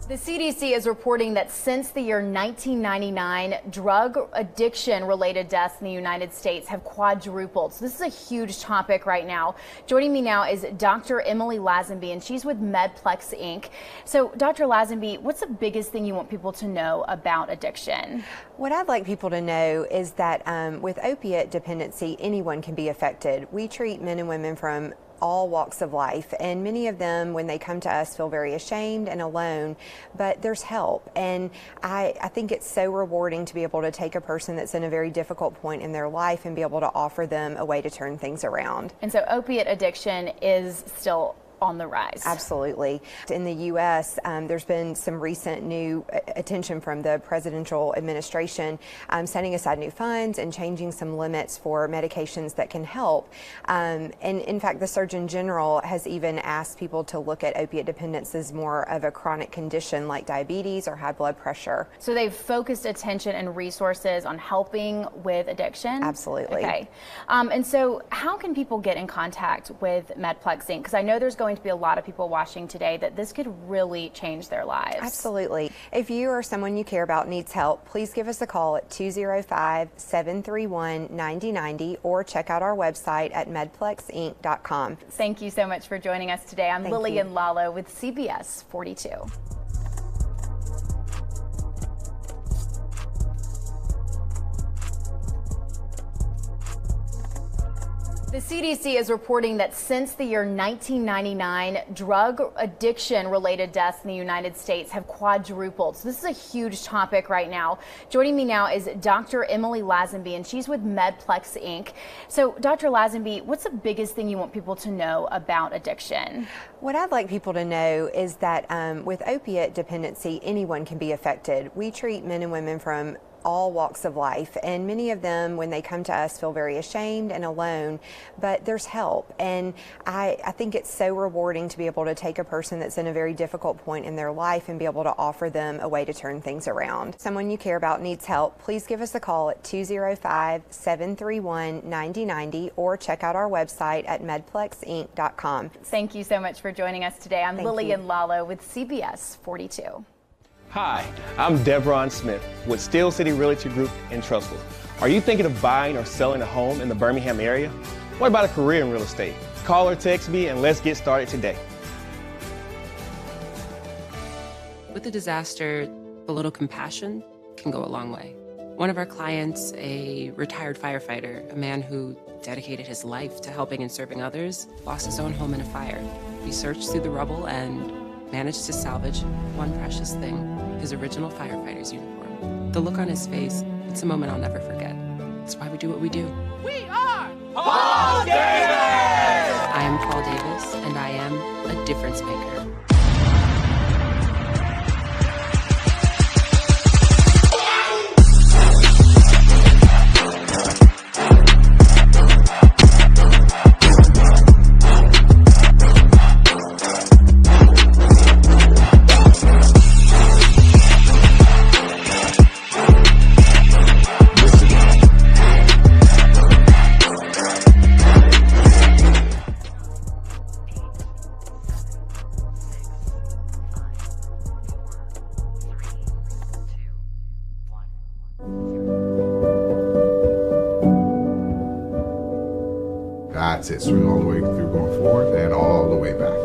The CDC is reporting that since the year 1999, drug addiction-related deaths in the United States have quadrupled. So this is a huge topic right now. Joining me now is Dr. Emily Lazenby, and she's with Medplex Inc. So, Dr. Lazenby, what's the biggest thing you want people to know about addiction? What I'd like people to know is that with opiate dependency, anyone can be affected. We treat men and women from all walks of life, and many of them, when they come to us, feel very ashamed and alone, but there's help. And I think it's so rewarding to be able to take a person that's in a very difficult point in their life and be able to offer them a way to turn things around. And so opiate addiction is still on the rise. Absolutely. In the U.S., there's been some recent new attention from the presidential administration, setting aside new funds and changing some limits for medications that can help. And in fact, the Surgeon General has even asked people to look at opiate dependence as more of a chronic condition like diabetes or high blood pressure. So they've focused attention and resources on helping with addiction? Absolutely. Okay. And so how can people get in contact with Medplex Inc.? Because I know there's going to be a lot of people watching today that this could really change their lives. Absolutely. If you or someone you care about needs help, please give us a call at 205-731-9090 or check out our website at medplexinc.com. Thank you so much for joining us today. I'm Lillian Lalo with CBS 42. The CDC is reporting that since the year 1999, drug addiction-related deaths in the United States have quadrupled. So this is a huge topic right now. Joining me now is Dr. Emily Lazenby, and she's with Medplex Inc. So, Dr. Lazenby, what's the biggest thing you want people to know about addiction? What I'd like people to know is that with opiate dependency, anyone can be affected. We treat men and women from all walks of life, and many of them, when they come to us, feel very ashamed and alone, but there's help. And I think it's so rewarding to be able to take a person that's in a very difficult point in their life and be able to offer them a way to turn things around. Someone you care about needs help, please give us a call at 205-731-9090 or check out our website at medplexinc.com. Thank you so much for joining us today. I'm Lillian Lalo with CBS 42. Hi, I'm Devron Smith with Steel City Realty Group in Trussville. Are you thinking of buying or selling a home in the Birmingham area? What about a career in real estate? Call or text me and let's get started today. With the disaster, a little compassion can go a long way. One of our clients, a retired firefighter, a man who dedicated his life to helping and serving others, lost his own home in a fire. We searched through the rubble and managed to salvage one precious thing, his original firefighter's uniform. The look on his face, it's a moment I'll never forget. It's why we do what we do. We are Paul Davis! I am Paul Davis, and I am a difference maker. That's it. Swing all the way through, going forward and all the way back.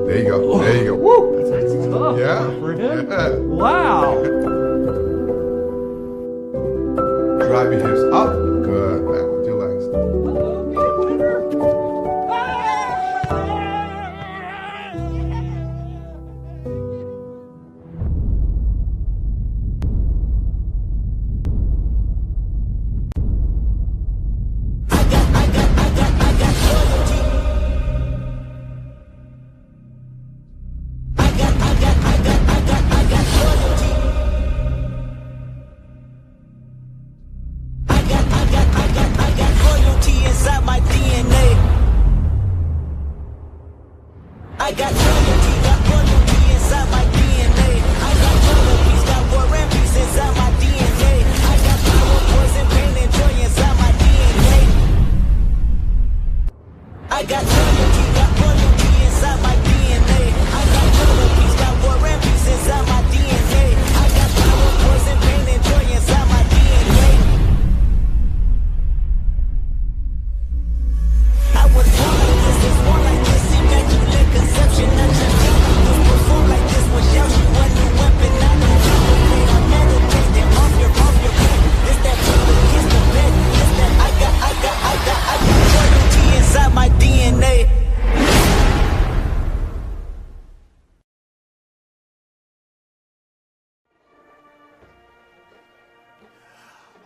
There you go. There you go. Woo! That's tough. Yeah. For him? Yeah. Wow. Drive your hips up. Good. Back with your legs.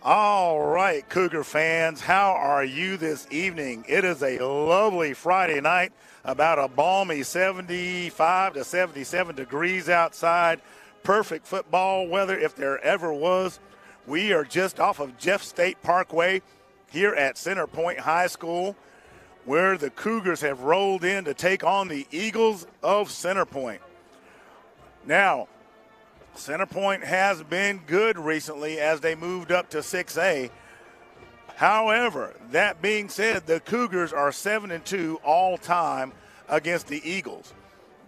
All right, Cougar fans, how are you this evening? It is a lovely Friday night, about a balmy 75 to 77 degrees outside. Perfect football weather if there ever was. We are just off of Jeff State Parkway here at Center Point High School, where the Cougars have rolled in to take on the Eagles of Center Point. Now, Center Point has been good recently as they moved up to 6A. However, that being said, the Cougars are 7-2 all time against the Eagles.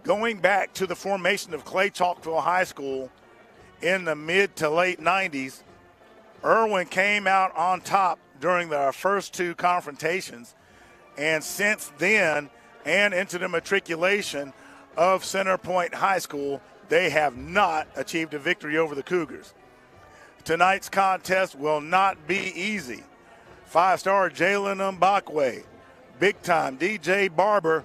Going back to the formation of Clay-Chalkville High School in the mid to late 90s, Irwin came out on top during the first two confrontations, and since then and into the matriculation of Center Point High School, they have not achieved a victory over the Cougars. Tonight's contest will not be easy. Five-star Jalen Mbakwe, big-time DJ Barber,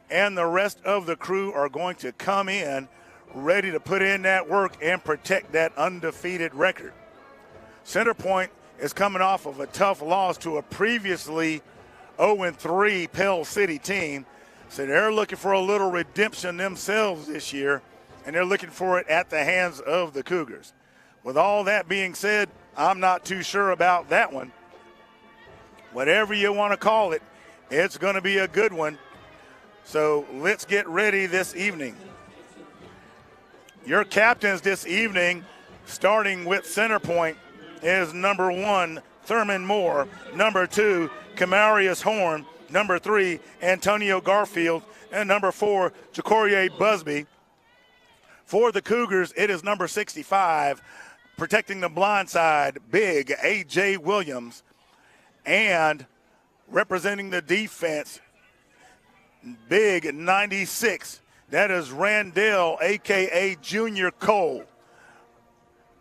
and the rest of the crew are going to come in ready to put in that work and protect that undefeated record. Center Point is coming off of a tough loss to a previously 0-3 Pell City team, so they're looking for a little redemption themselves this year, and they're looking for it at the hands of the Cougars. With all that being said, I'm not too sure about that one. Whatever you want to call it, it's going to be a good one. So let's get ready this evening. Your captains this evening, starting with Center Point, is number 1, Thurman Moore, number 2, Camarius Horn, number 3, Antonio Garfield, and number 4, Jacorie Busby. For the Cougars, it is number 65, protecting the blind side, big A.J. Williams. And representing the defense, big 96, that is Randall, a.k.a. Junior Cole.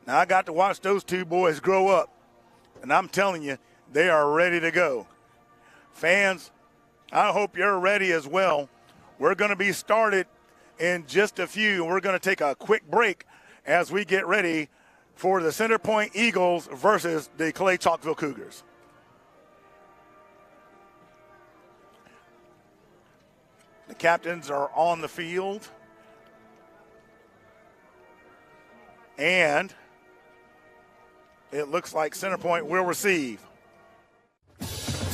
Now, I got to watch those two boys grow up, and I'm telling you, they are ready to go. Fans, I hope you're ready as well. We're going to be started in just a few. We're going to take a quick break as we get ready for the Center Point Eagles versus the Clay-Chalkville Cougars. The captains are on the field. And it looks like Center Point will receive.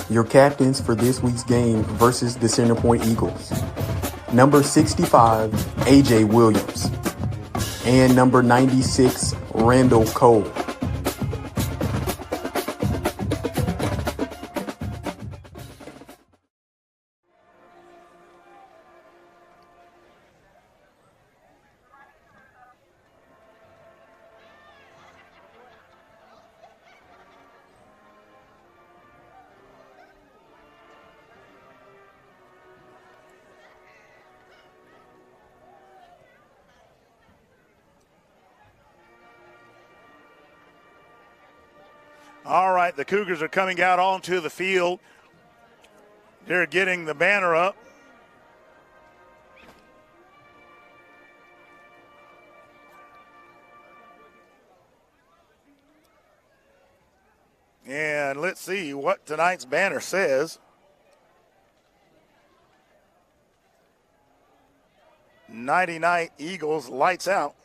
Your captains for this week's game versus the Center Point Eagles. Number 65, A.J. Williams. And number 96, Randall Cole. All right, the Cougars are coming out onto the field. They're getting the banner up. And let's see what tonight's banner says. "99 Eagles, lights out."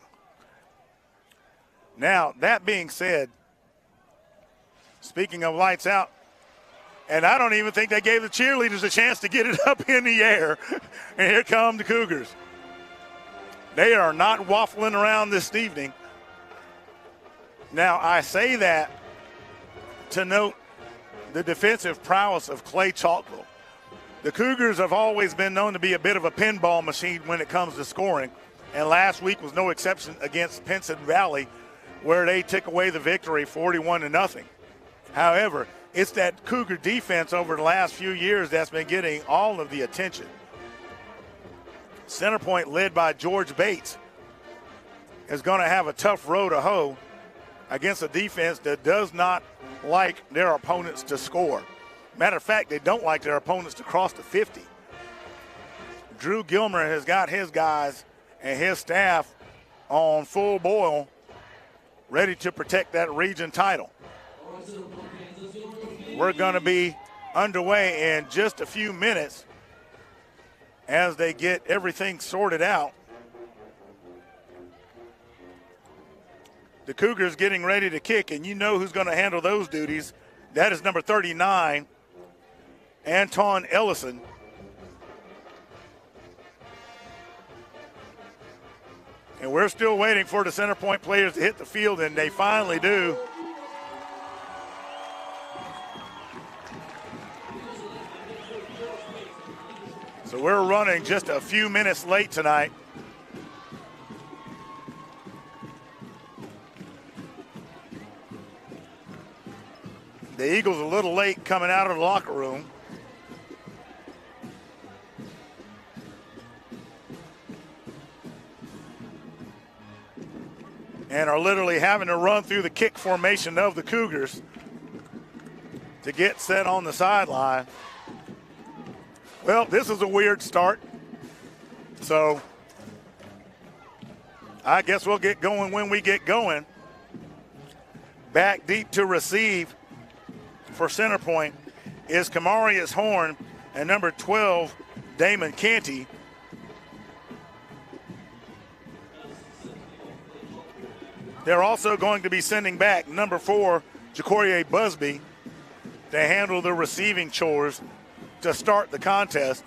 Now, that being said, speaking of lights out, and I don't even think they gave the cheerleaders a chance to get it up in the air. And here come the Cougars. They are not waffling around this evening. Now, I say that to note the defensive prowess of Clay-Chalkville. The Cougars have always been known to be a bit of a pinball machine when it comes to scoring, and last week was no exception against Pinson Valley, where they took away the victory 41-0. However, it's that Cougar defense over the last few years that's been getting all of the attention. Center Point, led by George Bates, is going to have a tough row to hoe against a defense that does not like their opponents to score. Matter of fact, they don't like their opponents to cross the 50. Drew Gilmer has got his guys and his staff on full boil, ready to protect that region title. We're going to be underway in just a few minutes as they get everything sorted out. The Cougars getting ready to kick, and you know who's going to handle those duties. That is number 39, Anton Ellison. And we're still waiting for the center point players to hit the field, and they finally do. So we're running just a few minutes late tonight. The Eagles a little late coming out of the locker room. And are literally having to run through the kick formation of the Cougars to get set on the sideline. Well, this is a weird start. So I guess we'll get going when we get going. Back deep to receive for center point is Kamarius Horn and number 12, Damon Canty. They're also going to be sending back number 4, Jacorie Busby, to handle the receiving chores to start the contest.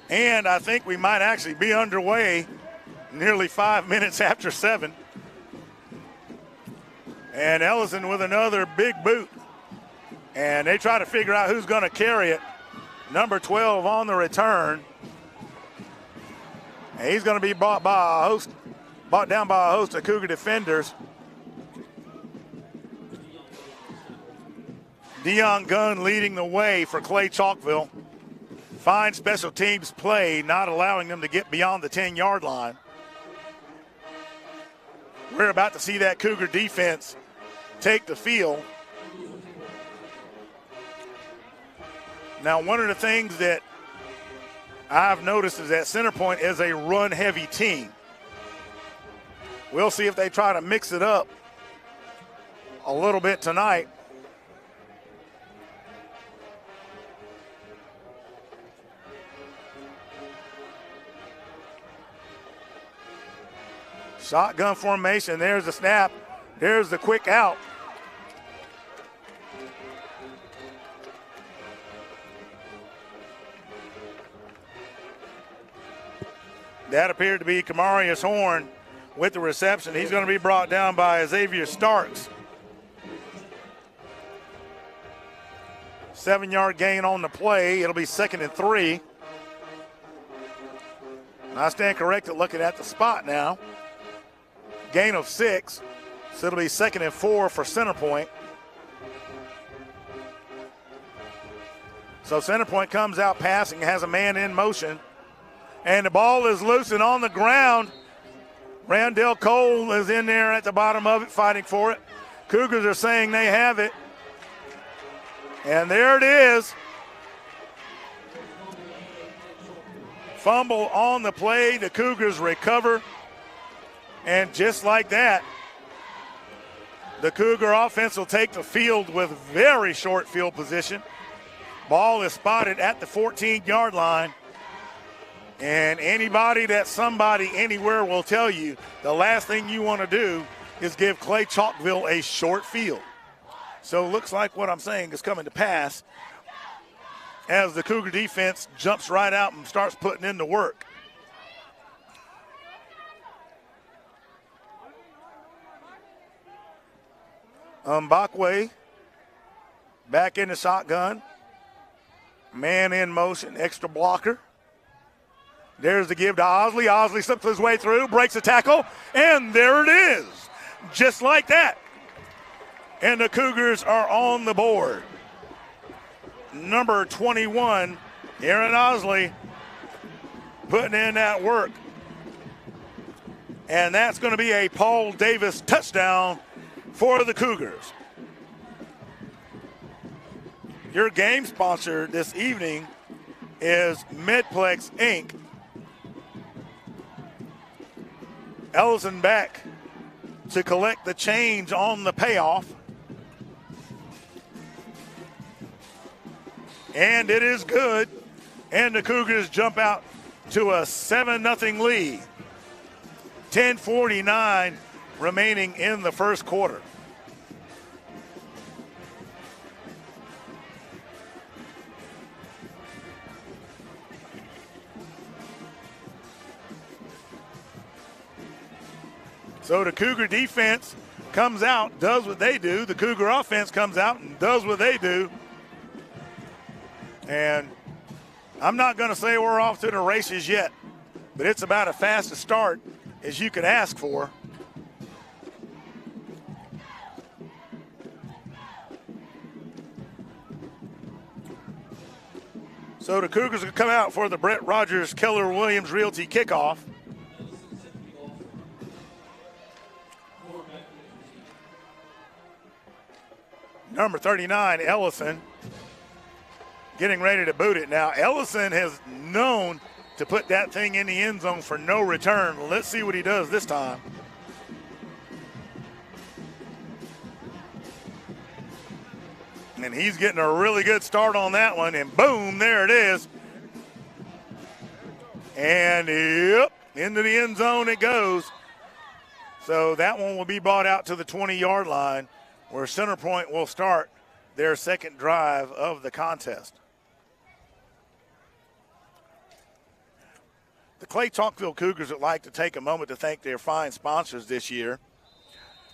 And I think we might actually be underway nearly 5 minutes after 7. And Ellison with another big boot. And they try to figure out who's going to carry it. Number 12 on the return. And he's going to be brought down by a host of Cougar defenders. Dion Gunn leading the way for Clay-Chalkville. Fine special teams play, not allowing them to get beyond the 10-yard line. We're about to see that Cougar defense take the field. Now, one of the things that I've noticed is that center point is a run-heavy team. We'll see if they try to mix it up a little bit tonight. Shotgun formation. There's the snap. There's the quick out. That appeared to be Kamarius Horn with the reception. He's going to be brought down by Xavier Starks. 7-yard gain on the play. It'll be 2nd and 3. I stand corrected looking at the spot now. Gain of 6. So it'll be 2nd and 4 for center point. So center point comes out passing, has a man in motion. And the ball is loose and on the ground. Randall Cole is in there at the bottom of it fighting for it. Cougars are saying they have it. And there it is. Fumble on the play. The Cougars recover. And just like that, the Cougar offense will take the field with very short field position. Ball is spotted at the 14-yard line. And anybody that somebody anywhere will tell you the last thing you want to do is give Clay-Chalkville a short field. So it looks like what I'm saying is coming to pass as the Cougar defense jumps right out and starts putting in the work. Mbakwe back in the shotgun. Man in motion, extra blocker. There's the give to Osley. Osley slips his way through, breaks a tackle, and there it is. Just like that. And the Cougars are on the board. Number 21, Aaron Osley, putting in that work. And that's going to be a Paul Davis touchdown for the Cougars. Your game sponsor this evening is Medplex Inc. Ellison back to collect the change on the payoff. And it is good. And the Cougars jump out to a 7-0 lead. 10:49 remaining in the first quarter. So the Cougar defense comes out, does what they do. The Cougar offense comes out and does what they do. And I'm not going to say we're off to the races yet, but it's about as fast a start as you could ask for. So the Cougars will come out for the Brett Rogers Keller Williams Realty kickoff. Number 39, Ellison, getting ready to boot it now. Ellison has known to put that thing in the end zone for no return. Let's see what he does this time. And he's getting a really good start on that one, and boom, there it is. And yep, into the end zone it goes. So that one will be brought out to the 20-yard line, where Center Point will start their second drive of the contest. The Clay-Chalkville Cougars would like to take a moment to thank their fine sponsors this year: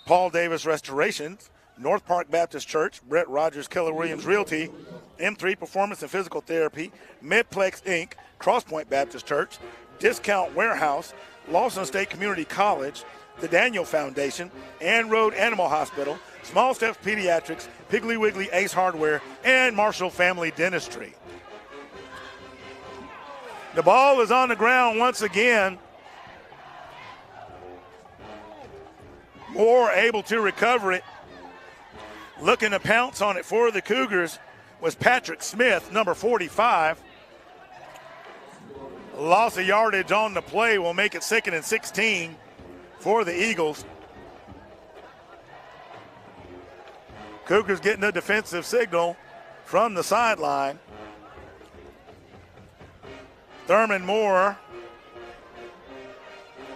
Paul Davis Restorations, North Park Baptist Church, Brett Rogers Keller Williams Realty, M3 Performance and Physical Therapy, Medplex Inc., Crosspoint Baptist Church, Discount Warehouse, Lawson State Community College, the Daniel Foundation, Ann Road Animal Hospital, Small Steps Pediatrics, Piggly Wiggly Ace Hardware, and Marshall Family Dentistry. The ball is on the ground once again. Moore able to recover it. Looking to pounce on it for the Cougars was Patrick Smith, number 45. Loss of yardage on the play will make it 2nd and 16 for the Eagles. Cougars getting a defensive signal from the sideline. Thurman Moore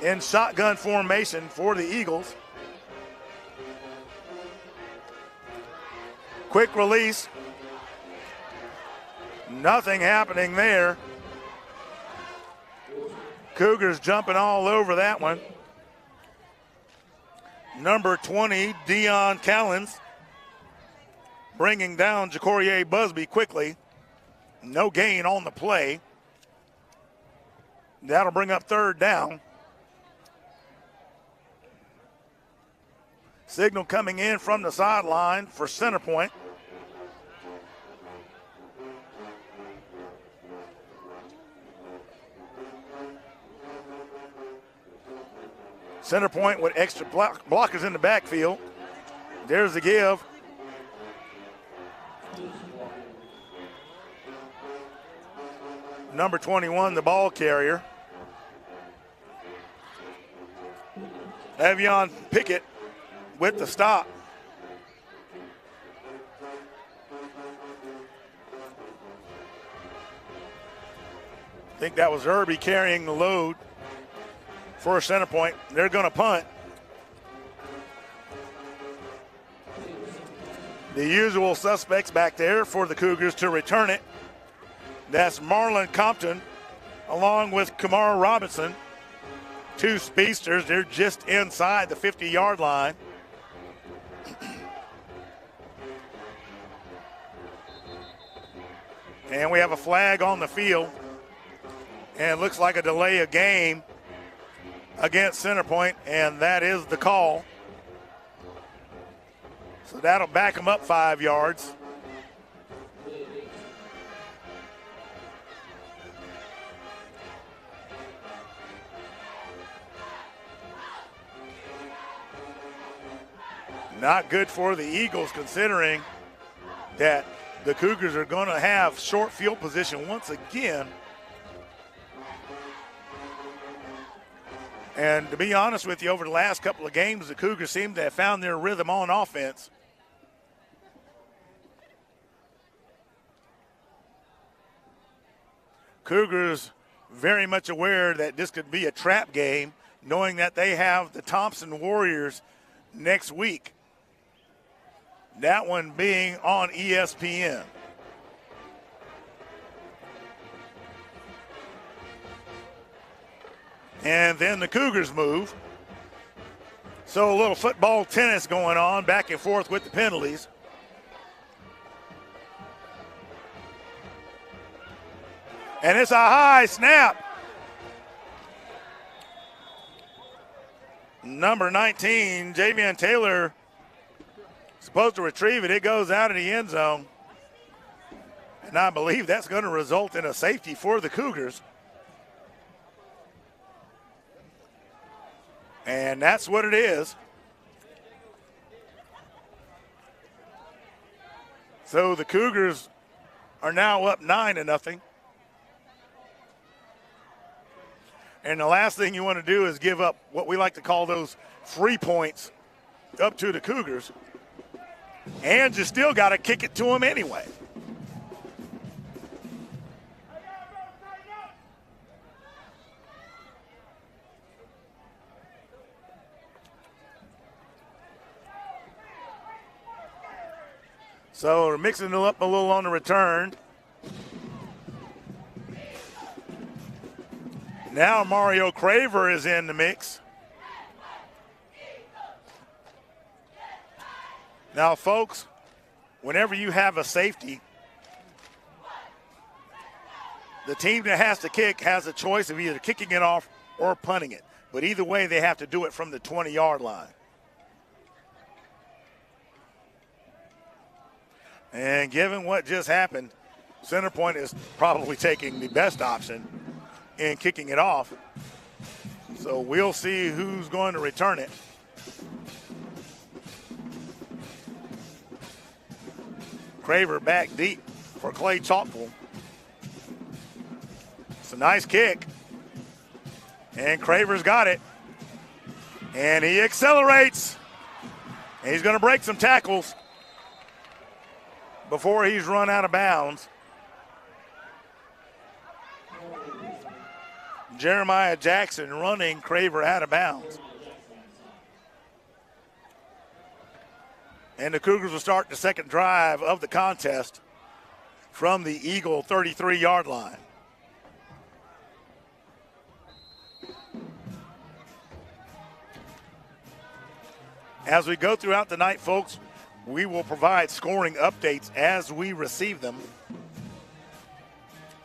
in shotgun formation for the Eagles. Quick release. Nothing happening there. Cougars jumping all over that one. Number 20, Dion Callens, bringing down Jacorier Busby quickly. No gain on the play. That'll bring up 3rd down. Signal coming in from the sideline for Center Point. Center Point with extra blockers in the backfield. There's the give. Number 21, the ball carrier. Avion Pickett with the stop. I think that was Irby carrying the load for Center Point. They're going to punt. The usual suspects back there for the Cougars to return it. That's Marlon Compton along with Kamara Robinson. 2 speedsters. They're just inside the 50-yard line. And we have a flag on the field. And it looks like a delay of game against Center Point, and that is the call. So that'll back them up 5 yards. Not good for the Eagles, considering that the Cougars are going to have short field position once again. And to be honest with you, over the last couple of games, the Cougars seem to have found their rhythm on offense. Cougars very much aware that this could be a trap game, knowing that they have the Thompson Warriors next week. That one being on ESPN. And then the Cougars move. So a little football tennis going on back and forth with the penalties. And it's a high snap. Number 19, Javian Taylor, supposed to retrieve it. It goes out of the end zone. And I believe that's going to result in a safety for the Cougars. And that's what it is. So the Cougars are now up 9-0. And the last thing you want to do is give up what we like to call those free points up to the Cougars. And you still got to kick it to them anyway. So we're mixing it up a little on the return. Now Mario Craver is in the mix. Now, folks, whenever you have a safety, the team that has to kick has a choice of either kicking it off or punting it. But either way, they have to do it from the 20-yard line. And given what just happened, Center Point is probably taking the best option in kicking it off. So we'll see who's going to return it. Craver back deep for Clay-Chalkville. It's a nice kick. And Craver's got it. And he accelerates. And he's going to break some tackles before he's run out of bounds. Jeremiah Jackson running Craver out of bounds. And the Cougars will start the second drive of the contest from the Eagle 33-yard line. As we go throughout the night, folks, we will provide scoring updates as we receive them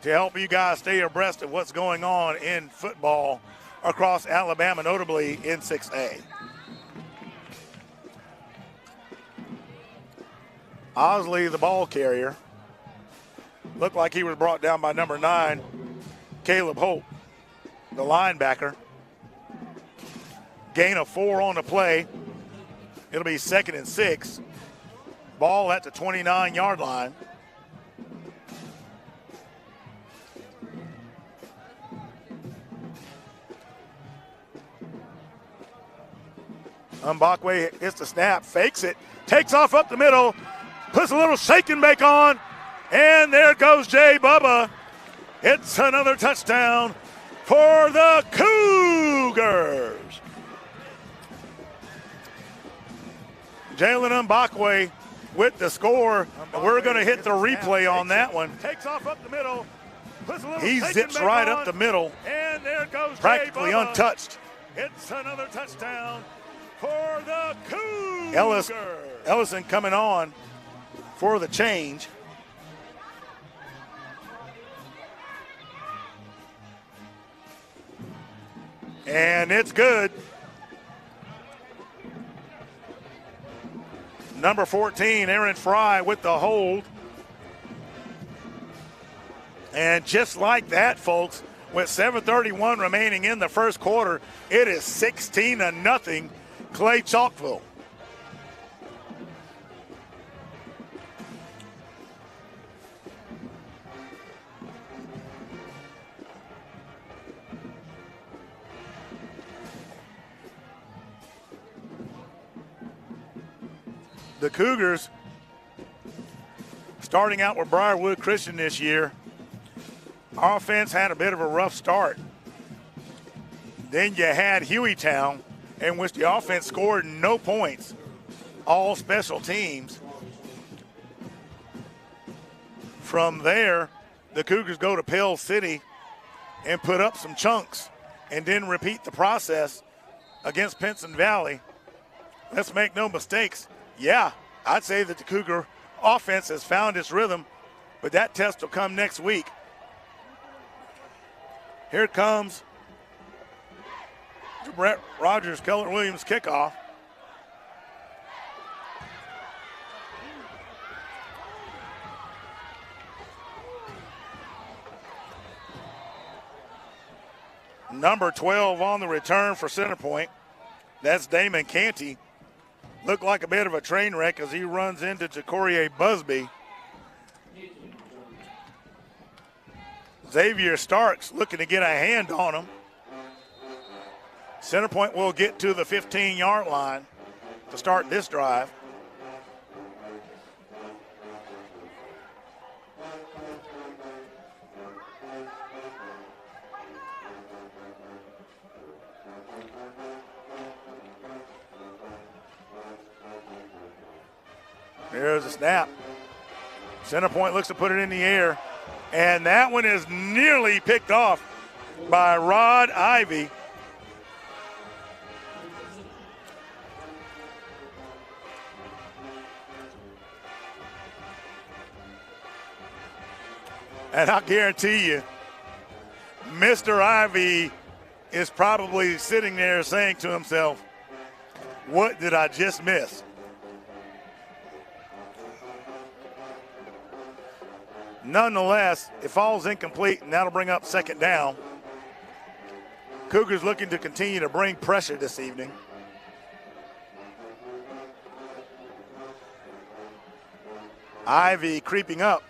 to help you guys stay abreast of what's going on in football across Alabama, notably in 6A. Osley, the ball carrier, looked like he was brought down by number 9, Caleb Holt, the linebacker. Gain of 4 on the play. It'll be 2nd and 6. Ball at the 29-yard line. Mbakwe hits the snap, fakes it, takes off up the middle, puts a little shake and bake on, and there goes Jay Bubba. It's another touchdown for the Cougars. Jalen Mbakwe with the score. We're going to hit the replay on that one. Takes off up the middle. He zips right up the middle, and there goes practically untouched. It's another touchdown for the Cougars. Ellison coming on for the change. And it's good. Number 14, Aaron Fry with the hold. And just like that, folks, with 7:31 remaining in the first quarter, it is 16-0 Clay-Chalkville. the Cougars, starting out with Briarwood Christian this year, offense had a bit of a rough start. Then you had Hueytown, in which the offense scored no points, all special teams. From there, the Cougars go to Pell City and put up some chunks and then repeat the process against Pinson Valley. Let's make no mistakes. Yeah, I'd say that the Cougar offense has found its rhythm, but that test will come next week. Here comes the Brett Rogers Keller Williams kickoff. Number 12 on the return for Center Point. That's Damon Canty. Looked like a bit of a train wreck as he runs into Jacorie Busby. Xavier Starks looking to get a hand on him. Center Point will get to the 15-yard line to start this drive. There's a snap. Center Point looks to put it in the air, and that one is nearly picked off by Rod Ivy. And I guarantee you, Mr. Ivy is probably sitting there saying to himself, what did I just miss? Nonetheless, it falls incomplete, and that'll bring up second down. Cougars looking to continue to bring pressure this evening. Ivy creeping up.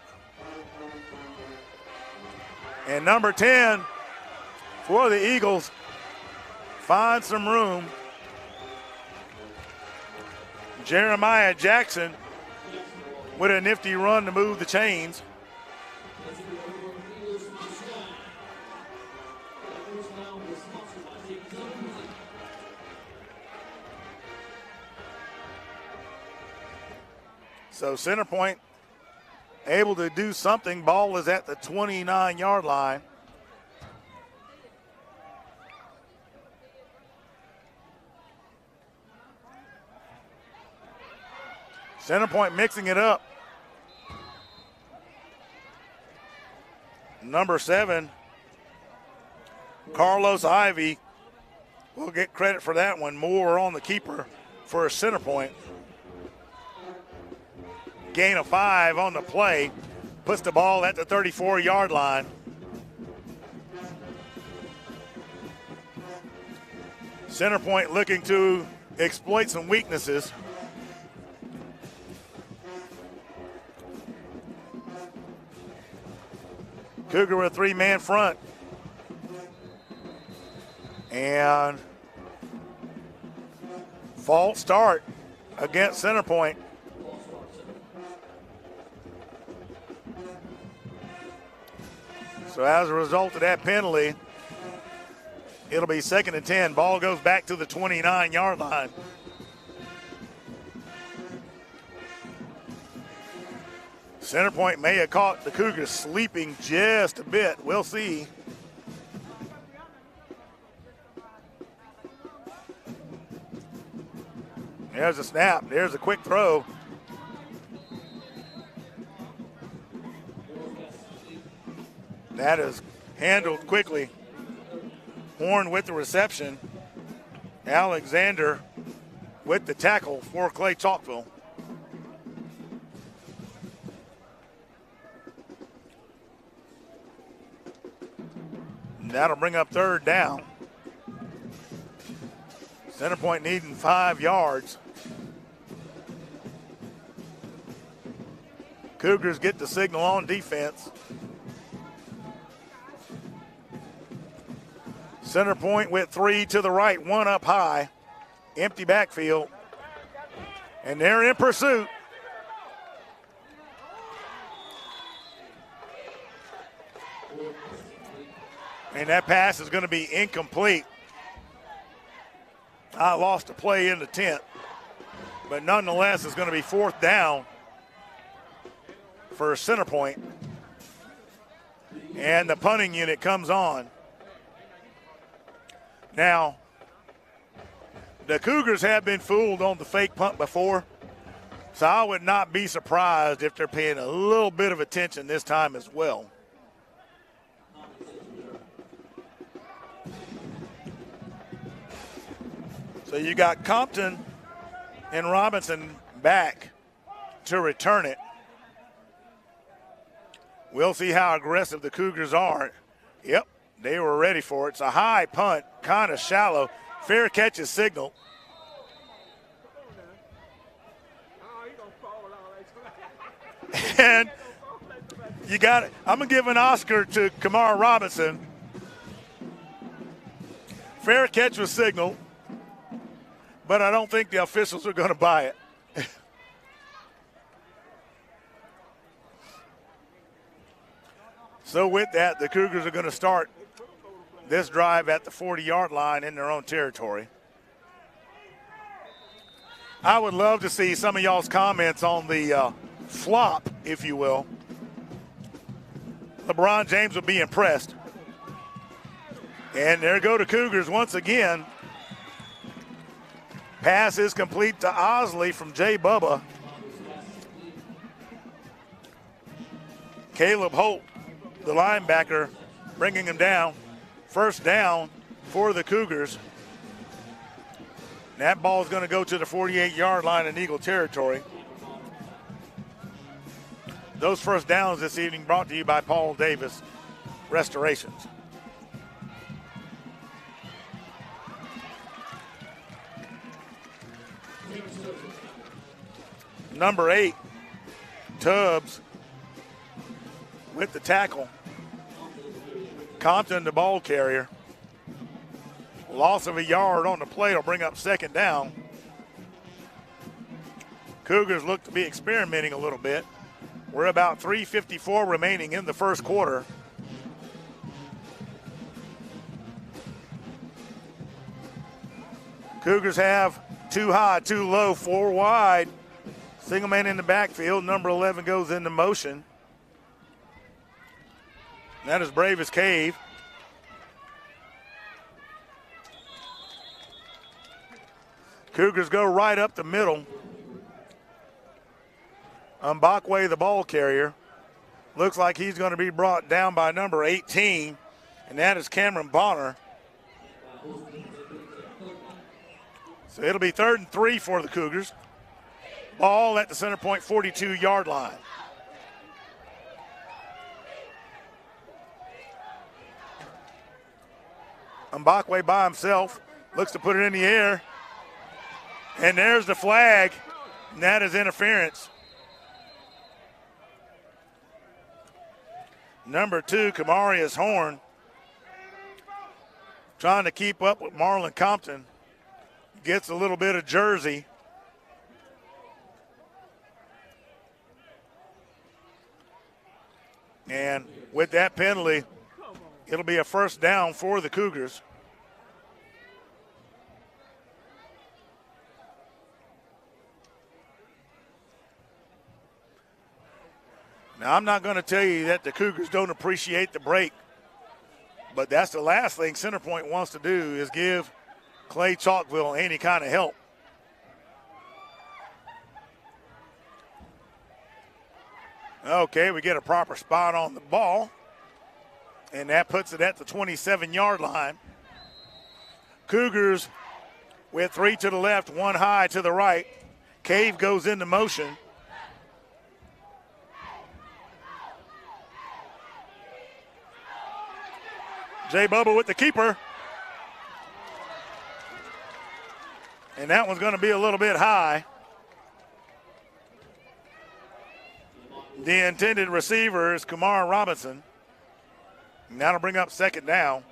And number 10 for the Eagles finds some room. Jeremiah Jackson with a nifty run to move the chains. So Center Point able to do something. Ball is at the 29-yard line. Center Point mixing it up. Number 7, Carlos Ivy will get credit for that one. More on the keeper for Center Point. Gain of 5 on the play. Puts the ball at the 34-yard line. Center Point looking to exploit some weaknesses. Cougar with a 3-man front. And false start against Center Point. So as a result of that penalty, it'll be 2nd and 10. Ball goes back to the 29-yard line. Center Point may have caught the Cougars sleeping just a bit. We'll see. There's a snap. There's a quick throw. That is handled quickly. Horn with the reception. Alexander with the tackle for Clay-Chalkville. That'll bring up 3rd down. Center Point needing 5 yards. Cougars get the signal on defense. Center Point with 3 to the right, 1 up high. Empty backfield. And they're in pursuit. And that pass is going to be incomplete. I lost a play in the 10th. But nonetheless, it's going to be 4th down for center point. And the punting unit comes on. Now, the Cougars have been fooled on the fake punt before, so I would not be surprised if they're paying a little bit of attention this time as well. So you got Compton and Robinson back to return it. We'll see how aggressive the Cougars are. Yep, they were ready for it. It's a high punt, kind of shallow. Fair catch is signaled. And you got it. I'm going to give an Oscar to Kamara Robinson. Fair catch was signaled, but I don't think the officials are going to buy it. So with that, the Cougars are going to start this drive at the 40-yard line in their own territory. I would love to see some of y'all's comments on the flop, if you will. LeBron James would be impressed. And there go the Cougars once again. Pass is complete to Osley from Jay Bubba. Caleb Holt, the linebacker, bringing him down. First down for the Cougars. And that ball is going to go to the 48-yard line in Eagle territory. Those first downs this evening brought to you by Paul Davis Restorations. Number 8, Tubbs with the tackle. Compton, the ball carrier. Loss of a yard on the play will bring up second down. Cougars look to be experimenting a little bit. We're about 3:54 remaining in the first quarter. Cougars have 2 high, 2 low, 4 wide. Single man in the backfield. Number 11 goes into motion. That is Brave as Cave. Cougars go right up the middle. Mbakwe, the ball carrier, looks like he's going to be brought down by number 18, and that is Cameron Bonner. So it'll be 3rd and 3 for the Cougars. Ball at the center point, 42-yard line. Mbakwe by himself, looks to put it in the air. And there's the flag, and that is interference. Number 2, Kamarius Horn, trying to keep up with Marlon Compton. Gets a little bit of jersey. And with that penalty, it'll be a first down for the Cougars. Now, I'm not going to tell you that the Cougars don't appreciate the break, but that's the last thing Center Point wants to do is give Clay-Chalkville any kind of help. Okay, we get a proper spot on the ball, and that puts it at the 27-yard line. Cougars with 3 to the left, 1 high to the right. Cave goes into motion. Jay Bubba with the keeper. And that one's going to be a little bit high. The intended receiver is Kamara Robinson. And that'll bring up second down.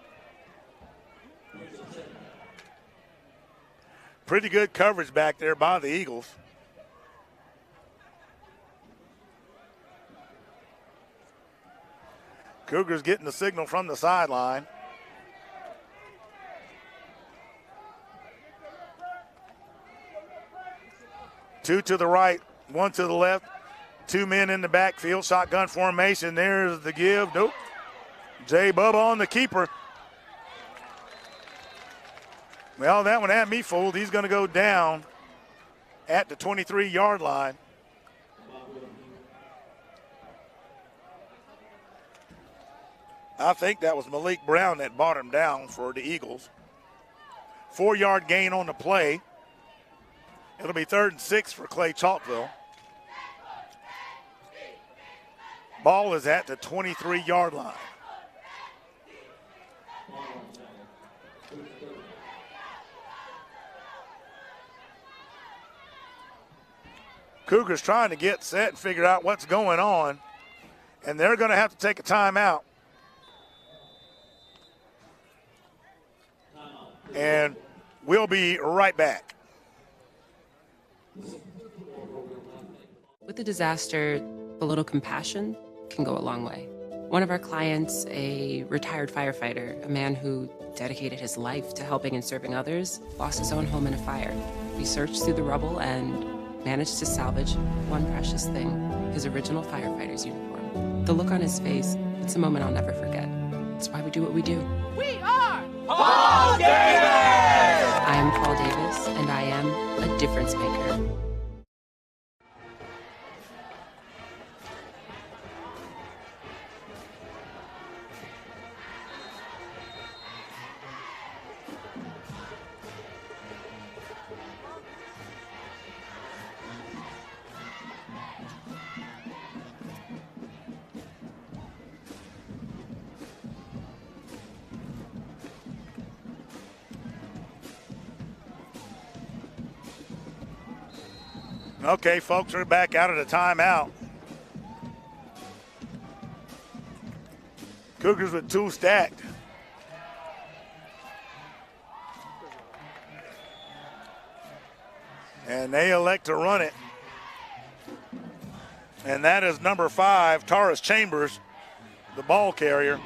Pretty good coverage back there by the Eagles. Cougars getting the signal from the sideline. Two to the right, one to the left. Two men in the backfield, shotgun formation. There's the give. Nope. Jay Bubba on the keeper. Well, that one had me fooled. He's going to go down at the 23-yard line. I think that was Malik Brown that brought him down for the Eagles. 4-yard gain on the play. It'll be 3rd and 6 for Clay-Chalkville. Ball is at the 23-yard line. Cougars trying to get set and figure out what's going on, and they're going to have to take a timeout. And we'll be right back. With a disaster, a little compassion can go a long way. One of our clients, a retired firefighter, a man who dedicated his life to helping and serving others, lost his own home in a fire. We searched through the rubble and managed to salvage one precious thing, his original firefighter's uniform. The look on his face, it's a moment I'll never forget. It's why we do what we do. We are Paul Davis! I am Paul Davis, and I am a difference maker. Okay, folks, we're back out of the timeout. Cougars with 2 stacked. And they elect to run it. And that is number 5, Taurus Chambers, the ball carrier.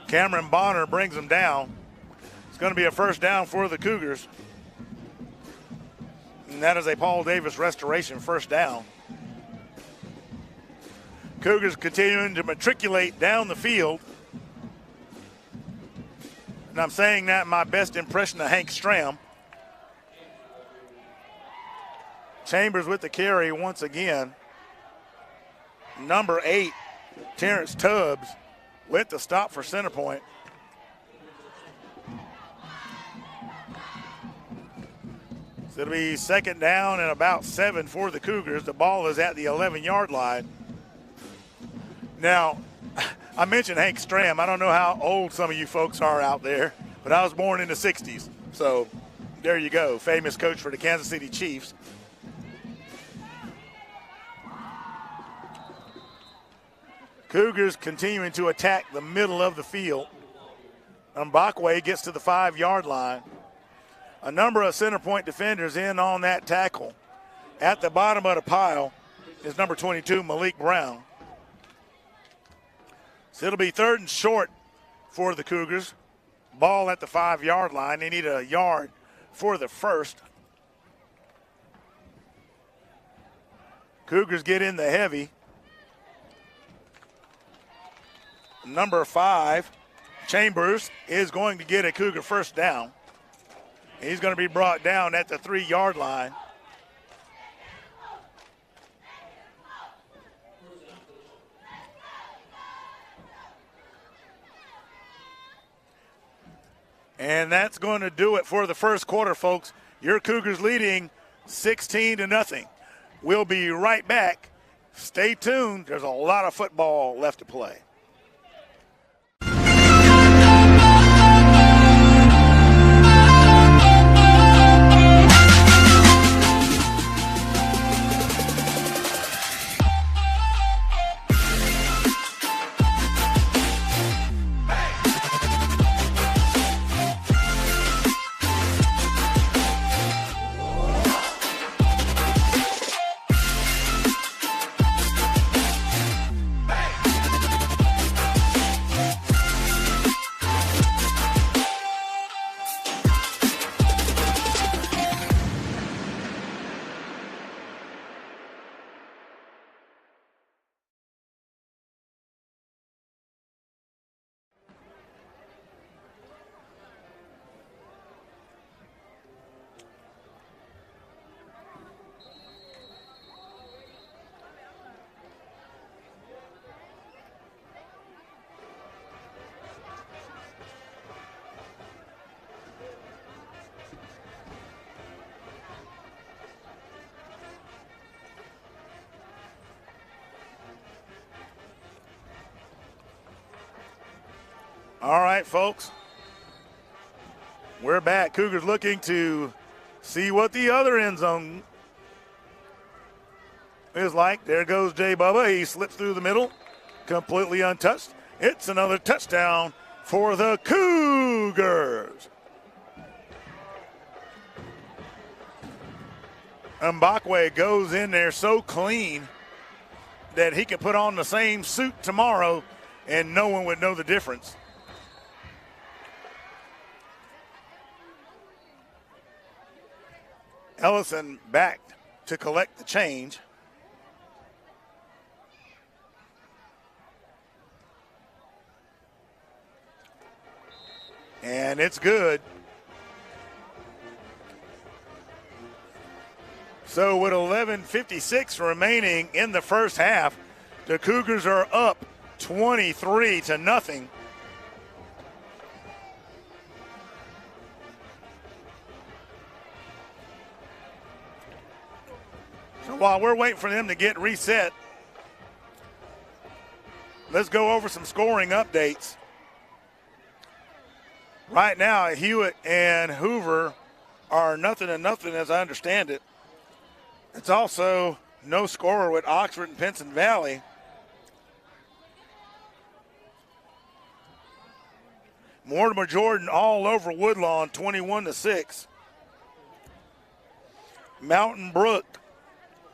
Cameron Bonner brings them down. It's going to be a first down for the Cougars. And that is a Paul Davis restoration first down. Cougars continuing to matriculate down the field. And I'm saying that in my best impression of Hank Stram. Chambers with the carry once again. Number 8, Terrence Tubbs with the stop for center point. So it'll be second down and about 7 for the Cougars. The ball is at the 11-yard line. Now, I mentioned Hank Stram. I don't know how old some of you folks are out there, but I was born in the 60s. So there you go, famous coach for the Kansas City Chiefs. Cougars continuing to attack the middle of the field. Mbakwe gets to the 5-yard line. A number of center point defenders in on that tackle. At the bottom of the pile is number 22, Malik Brown. So it'll be 3rd and short for the Cougars. Ball at the 5-yard line. They need a yard for the first. Cougars get in the heavy. Number 5, Chambers, is going to get a Cougar first down. He's going to be brought down at the 3-yard line. And that's going to do it for the first quarter, folks. Your Cougars leading 16-0. We'll be right back. Stay tuned. There's a lot of football left to play. All right, folks. We're back. Cougars looking to see what the other end zone is like. There goes Jay Bubba. He slips through the middle, completely untouched. It's another touchdown for the Cougars. Mbakwe goes in there so clean that he could put on the same suit tomorrow and no one would know the difference. Ellison back to collect the change. And it's good. So with 11:56 remaining in the first half, the Cougars are up 23-0. So while we're waiting for them to get reset, let's go over some scoring updates. Right now, Hewitt and Hoover are 0-0 as I understand it. It's also no scorer with Oxford and Pinson Valley. Mortimer Jordan all over Woodlawn, 21-6. Mountain Brook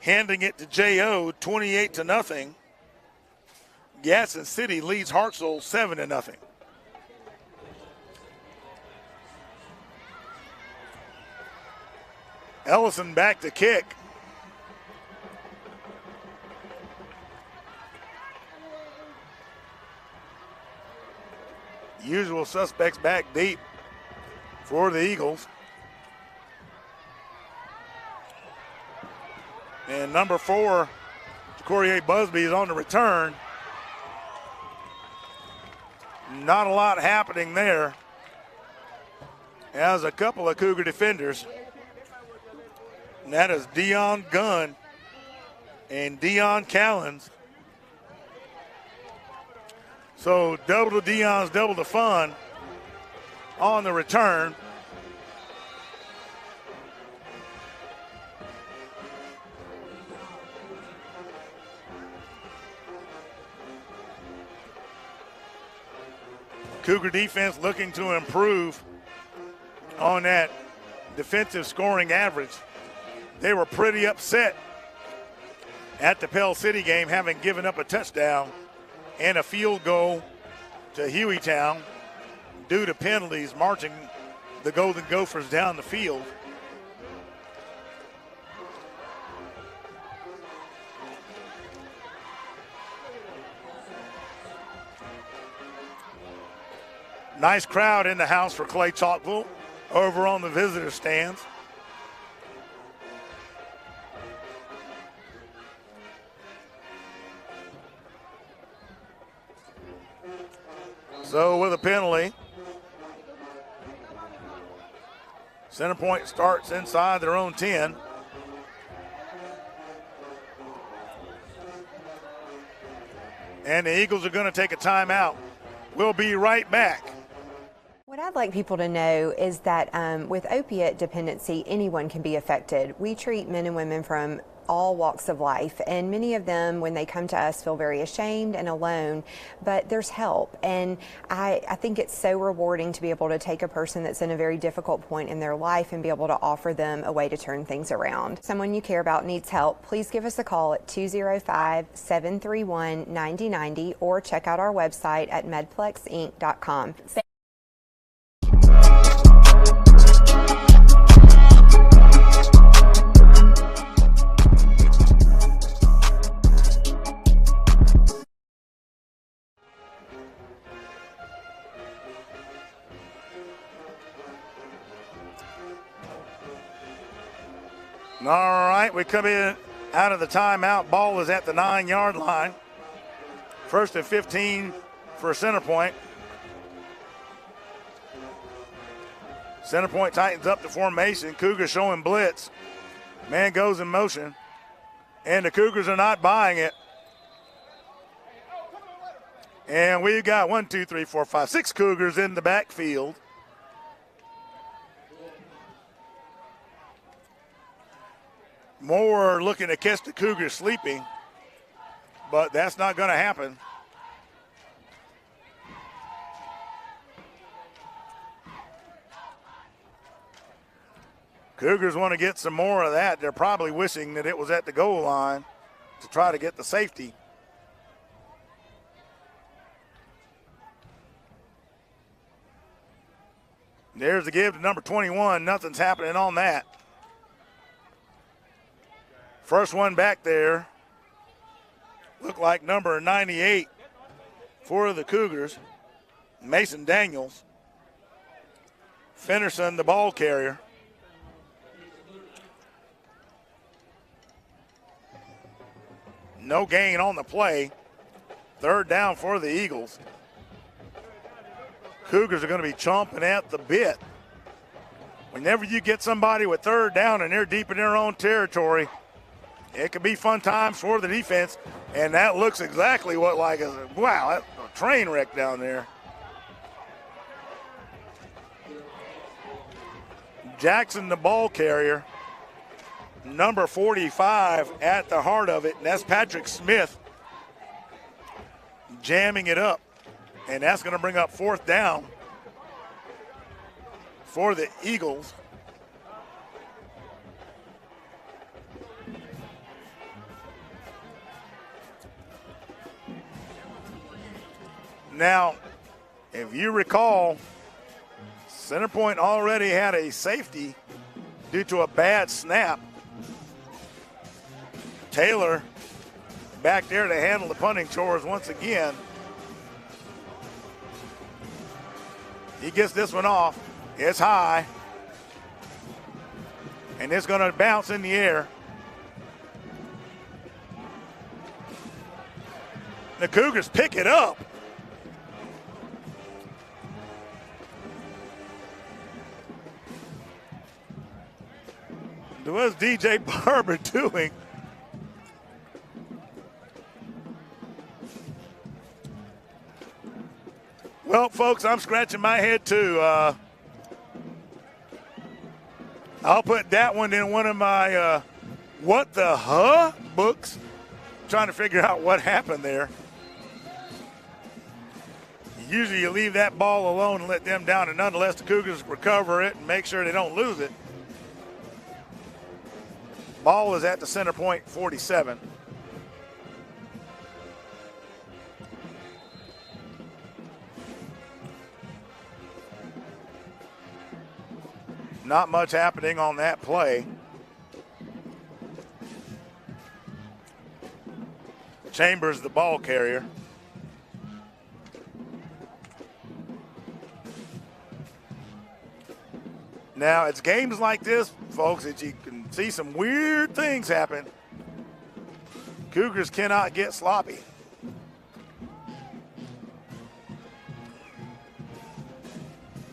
handing it to J.O., 28-0. Gaston City leads Hartselle 7-0. Ellison back to kick. Usual suspects back deep for the Eagles. And number 4, Corey Busby is on the return. Not a lot happening there. As a couple of Cougar defenders. And that is Dion Gunn and Dion Callens. So double the Dion's, double the fun on the return. Cougar defense looking to improve on that defensive scoring average. They were pretty upset at the Pell City game, having given up a touchdown and a field goal to Hueytown due to penalties marching the Golden Gophers down the field. Nice crowd in the house for Clay-Chalkville over on the visitor stands. So with a penalty, Center Point starts inside their own 10. And the Eagles are going to take a timeout. We'll be right back. What I'd like people to know is that with opiate dependency, anyone can be affected. We treat men and women from all walks of life, and many of them, when they come to us, feel very ashamed and alone, but there's help. And I think it's so rewarding to be able to take a person that's in a very difficult point in their life and be able to offer them a way to turn things around. Someone you care about needs help, please give us a call at 205-731-9090 or check out our website at medplexinc.com. All right, we come in out of the timeout. Ball is at the 9-yard line. 1st and 15 for Center Point. Center Point tightens up the formation. Cougars showing blitz. Man goes in motion. And the Cougars are not buying it. And we've got 1, 2, 3, 4, 5, 6 Cougars in the backfield. Moore looking to catch the Cougars sleeping, but that's not going to happen. Cougars want to get some more of that. They're probably wishing that it was at the goal line to try to get the safety. There's the give to number 21. Nothing's happening on that. First one back there looked like number 98 for the Cougars, Mason Daniels. Finnerson, the ball carrier. No gain on the play. Third down for the Eagles. Cougars are going to be chomping at the bit. Whenever you get somebody with third down and they're deep in their own territory, it can be fun times for the defense. And that looks exactly what wow, that's a train wreck down there. Jackson, the ball carrier. Number 45 at the heart of it, and that's Patrick Smith jamming it up. And that's going to bring up fourth down for the Eagles. Now, if you recall, Center Point already had a safety due to a bad snap. Taylor back there to handle the punting chores once again. He gets this one off. It's high. And it's going to bounce in the air. The Cougars pick it up. What's DJ Barber doing? Well, folks, I'm scratching my head too. I'll put that one in one of my what the huh books, trying to figure out what happened there. Usually you leave that ball alone and let them down, and nonetheless the Cougars recover it and make sure they don't lose it. Ball is at the Center Point 47. Not much happening on that play. Chambers, the ball carrier. Now, it's games like this, folks, that you can see some weird things happen. Cougars cannot get sloppy.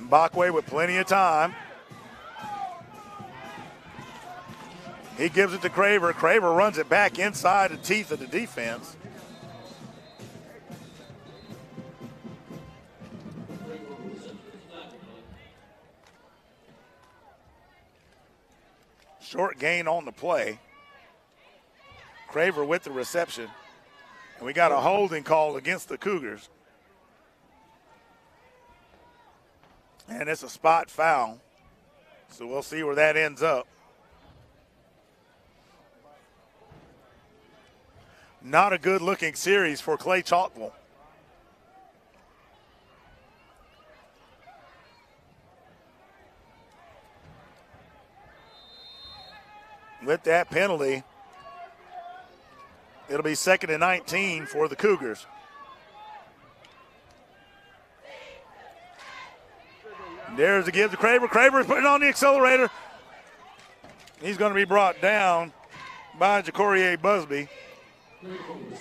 Mbakwe with plenty of time. He gives it to Craver. Craver runs it back inside the teeth of the defense. Short gain on the play. Craver with the reception. And we got a holding call against the Cougars. And it's a spot foul. So we'll see where that ends up. Not a good looking series for Clay-Chalkville. With that penalty, it'll be 2nd and 19 for the Cougars. There's the give to Craver. Craver's putting on the accelerator. He's going to be brought down by Ja'Courier Busby.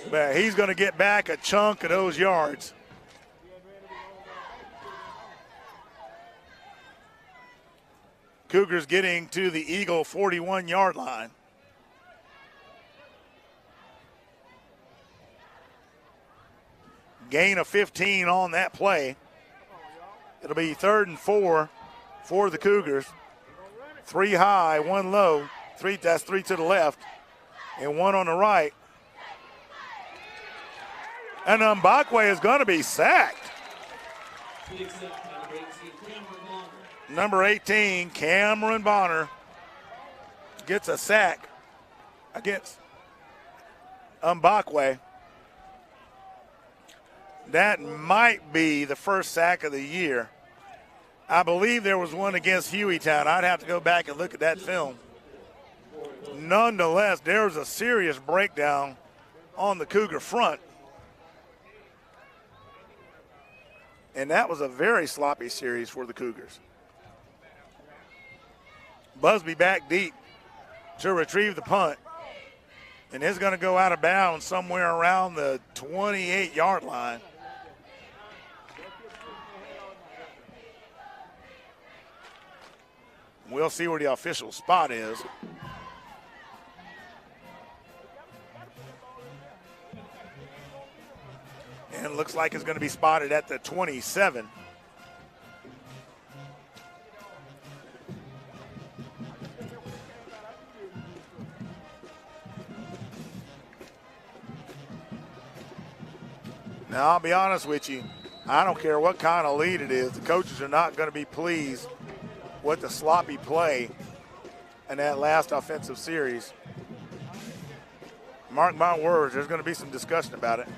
But he's going to get back a chunk of those yards. Cougars getting to the Eagle 41-yard line. Gain of 15 on that play. It'll be 3rd and 4 for the Cougars. 3 high, 1 low. That's 3 to the left and 1 on the right. And Mbakwe is going to be sacked. Number 18, Cameron Bonner, gets a sack against Mbakwe. That might be the first sack of the year. I believe there was one against Hueytown. I'd have to go back and look at that film. Nonetheless, there was a serious breakdown on the Cougar front. And that was a very sloppy series for the Cougars. Busby back deep to retrieve the punt. And it's going to go out of bounds somewhere around the 28-yard line. We'll see where the official spot is. And it looks like it's going to be spotted at the 27. Now, I'll be honest with you. I don't care what kind of lead it is. The coaches are not going to be pleased with the sloppy play in that last offensive series. Mark my words, there's going to be some discussion about it.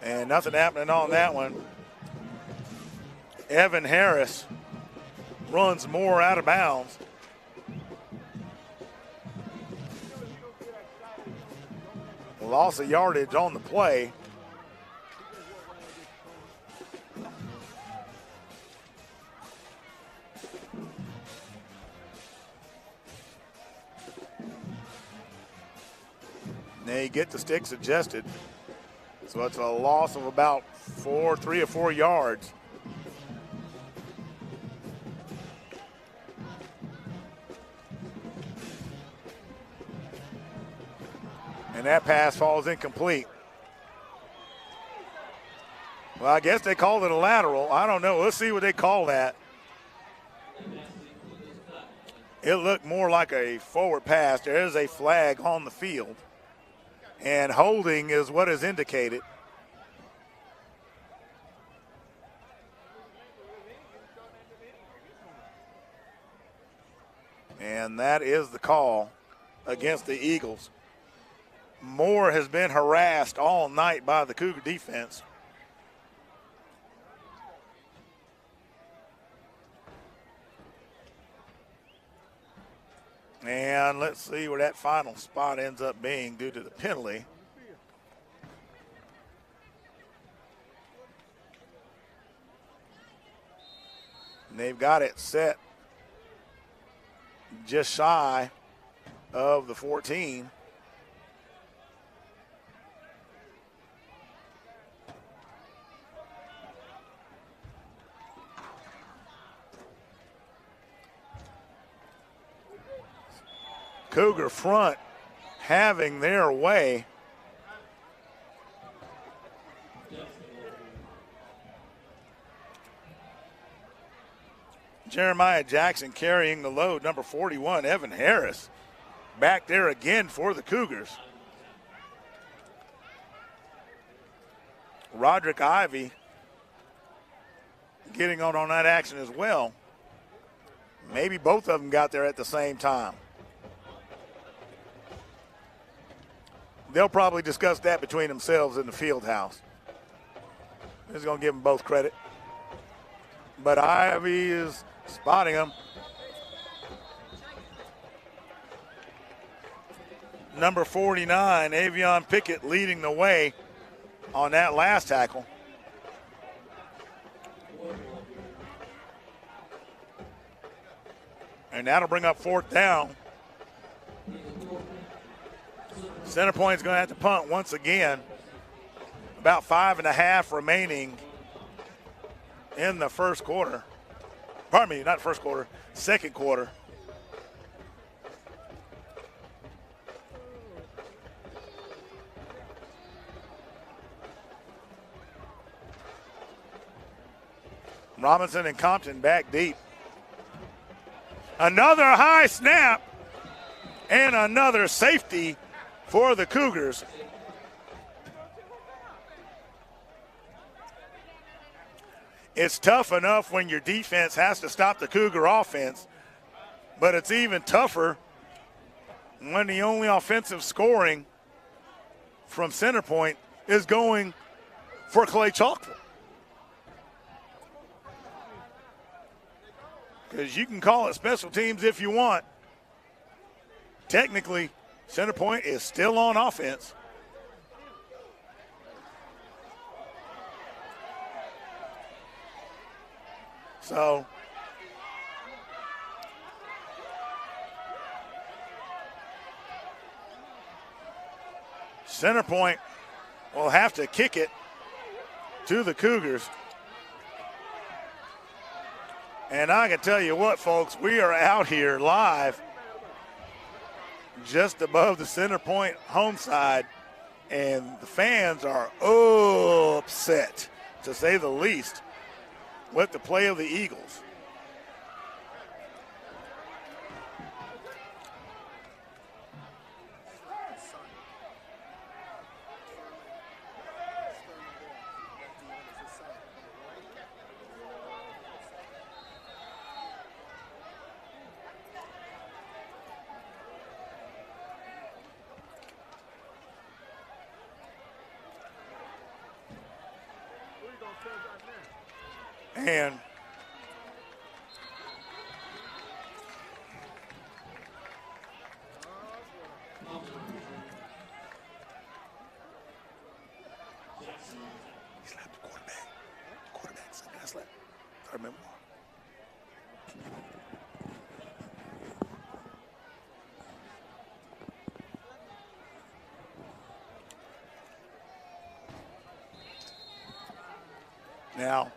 And nothing happening on that one. Evan Harris runs more out of bounds. Loss of yardage on the play. They get the sticks adjusted. So it's a loss of about 3 or 4 yards. And that pass falls incomplete. Well, I guess they called it a lateral. I don't know. Let's see what they call that. It looked more like a forward pass. There is a flag on the field. And holding is what is indicated. And that is the call against the Eagles. Moore has been harassed all night by the Cougar defense. And let's see where that final spot ends up being due to the penalty. And they've got it set just shy of the 14. Cougar front having their way. Jeremiah Jackson carrying the load, number 41, Evan Harris, back there again for the Cougars. Roderick Ivy getting on that action as well. Maybe both of them got there at the same time. They'll probably discuss that between themselves in the field house. Just going to give them both credit. But Ivy is spotting them. Number 49, Avion Pickett, leading the way on that last tackle. And that'll bring up 4th down. Center Point's going to have to punt once again. About 5.5 remaining in the first quarter. Pardon me, not first quarter, second quarter. Robinson and Compton back deep. Another high snap and another safety for the Cougars. It's tough enough when your defense has to stop the Cougar offense, but it's even tougher when the only offensive scoring from center point is going for Clay-Chalkville. Because you can call it special teams if you want. Technically, center point is still on offense. So, center point will have to kick it to the Cougars. And I can tell you what, folks, we are out here live just above the center point home side, and the fans are upset, to say the least, with the play of the Eagles. And he slapped the quarterback. Quarterback slapped. I remember. Now,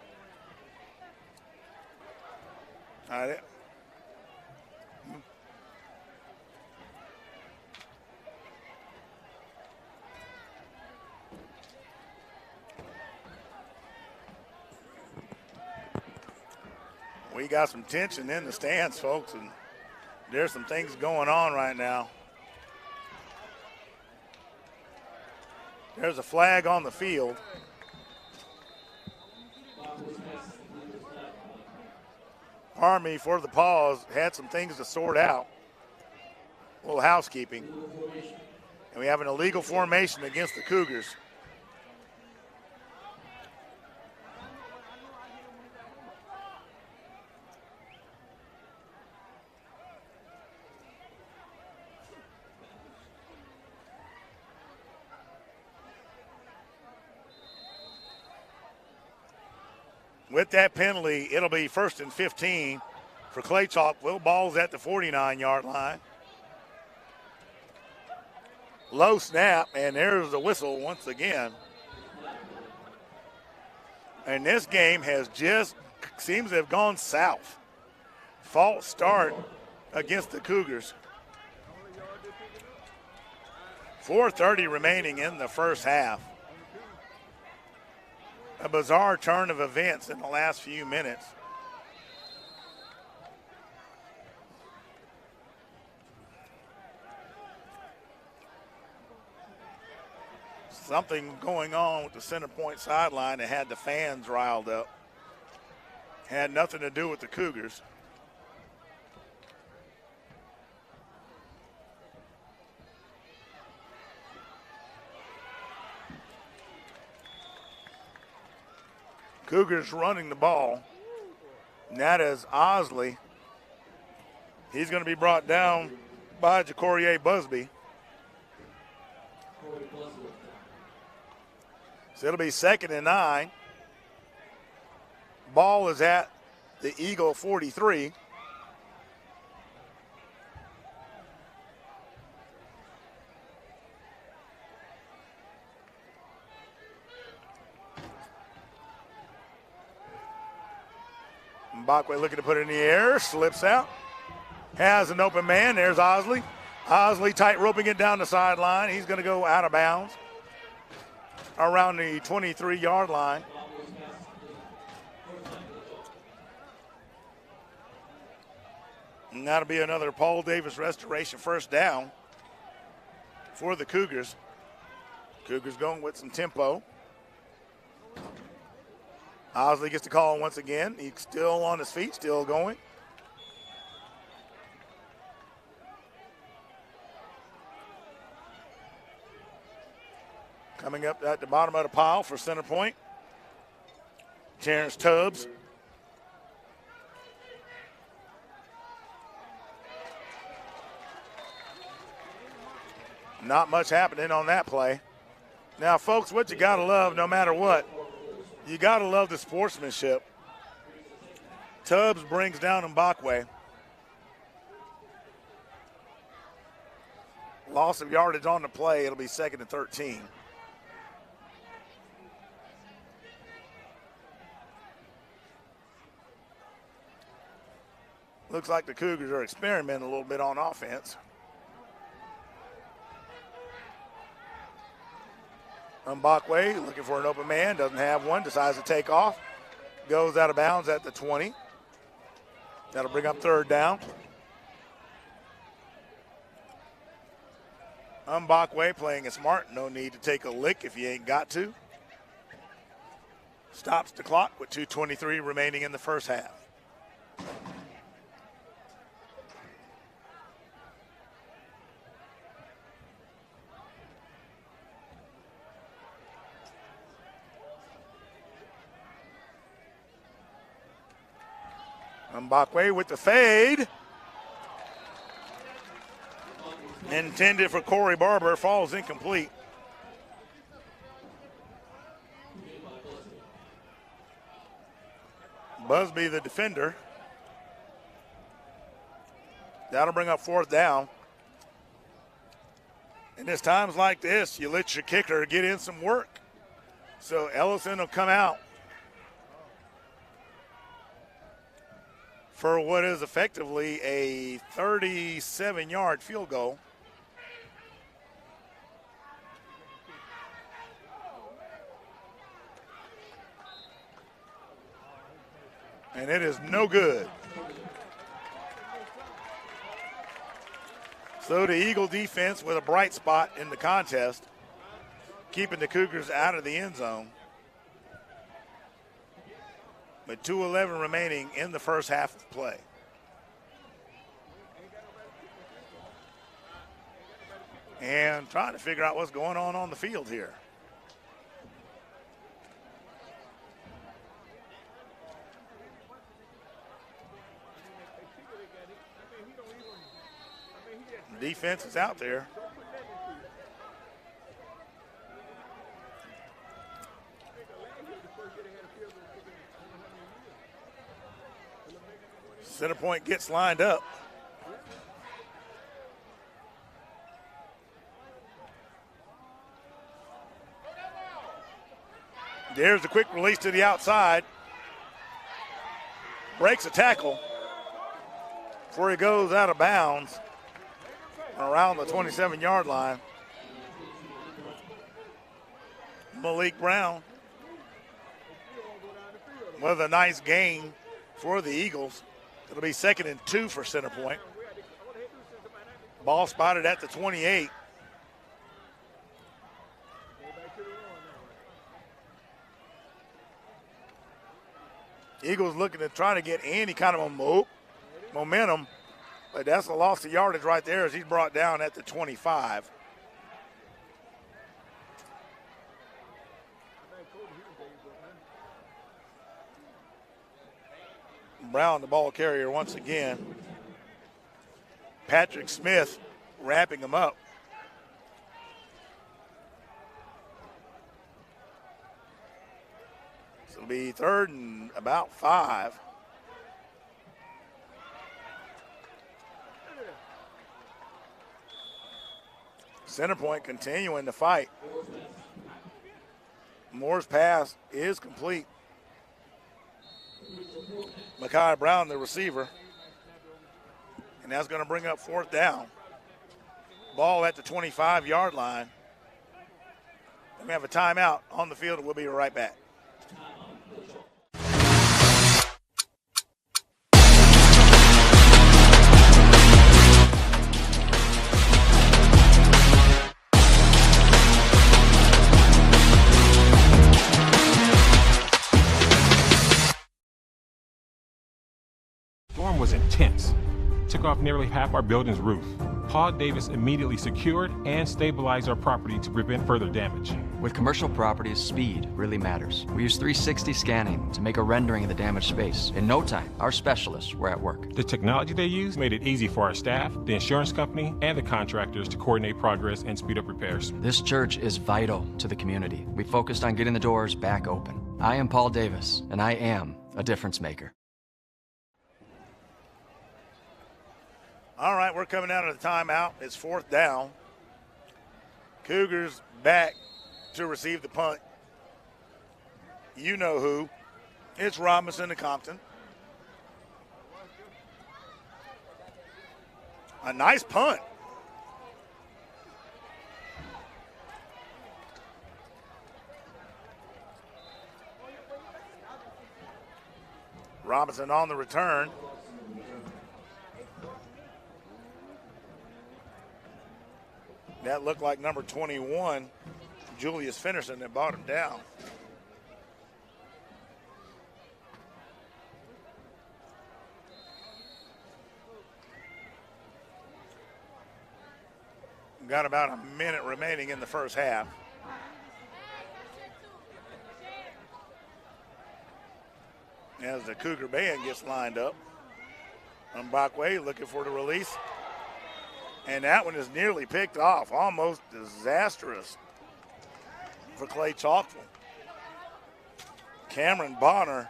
we got some tension in the stands, folks, and there's some things going on right now. There's a flag on the field. Army, for the pause, had some things to sort out. A little housekeeping. And we have an illegal formation against the Cougars. With that penalty, it'll be 1st and 15 for Clay-Chalkville. Ball's at the 49-yard line. Low snap, and there's the whistle once again. And this game has just seems to have gone south. False start against the Cougars. 4:30 remaining in the first half. A bizarre turn of events in the last few minutes. Something going on with the center point sideline that had the fans riled up. Had nothing to do with the Cougars. Cougars running the ball. And that is Osley. He's going to be brought down by Jacourier Busby. So it'll be 2nd and 9. Ball is at the Eagle 43. Mbakwe looking to put it in the air, slips out. Has an open man, there's Osley. Osley tight roping it down the sideline. He's going to go out of bounds around the 23-yard line. And that'll be another Paul Davis restoration first down for the Cougars. Cougars going with some tempo. Osley gets the call once again. He's still on his feet, still going. Coming up at the bottom of the pile for center point, Terrence Tubbs. Not much happening on that play. Now, folks, what you got to love no matter what, you got to love the sportsmanship. Tubbs brings down Mbakwe. Loss of yardage on the play. It'll be 2nd and 13. Looks like the Cougars are experimenting a little bit on offense. Mbakwe looking for an open man, doesn't have one, decides to take off. Goes out of bounds at the 20. That'll bring up 3rd down. Mbakwe playing it smart, no need to take a lick if you ain't got to. Stops the clock with 2:23 remaining in the first half. Mbakwe with the fade. Intended for Corey Barber, falls incomplete. Busby, the defender. That'll bring up 4th down. And it's times like this, you let your kicker get in some work. So Ellison will come out for what is effectively a 37-yard field goal. And it is no good. So the Eagle defense with a bright spot in the contest, keeping the Cougars out of the end zone. With 2:11 remaining in the first half of play. And trying to figure out what's going on the field here. The defense is out there. Center point gets lined up. There's the quick release to the outside. Breaks a tackle before he goes out of bounds around the 27-yard line. Malik Brown with a nice gain for the Eagles. It'll be 2nd and 2 for center point. Ball spotted at the 28. Eagles looking to try to get any kind of a momentum, but that's a loss of yardage right there as he's brought down at the 25. Brown, the ball carrier once again. Patrick Smith wrapping him up. So it'll be 3rd and about 5. Center point continuing to fight. Moore's pass is complete. Mekhi Brown, the receiver. And that's going to bring up 4th down. Ball at the 25-yard line. We have a timeout on the field, and we'll be right back. took off nearly half our building's roof. Paul Davis immediately secured and stabilized our property to prevent further damage. With commercial properties, speed really matters. We use 360 scanning to make a rendering of the damaged space. In no time, our specialists were at work. The technology they used made it easy for our staff, the insurance company, and the contractors to coordinate progress and speed up repairs. This church is vital to the community. We focused on getting the doors back open. I am Paul Davis, and I am a difference maker. All right, we're coming out of the timeout. It's 4th down. Cougars back to receive the punt. You know who. It's Robinson and Compton. A nice punt. Robinson on the return. That looked like number 21, Julius Finnerson, that brought him down. Got about a minute remaining in the first half. As the Cougar band gets lined up. Mbakwe looking for the release. And that one is nearly picked off. Almost disastrous for Clay-Chalkville. Cameron Bonner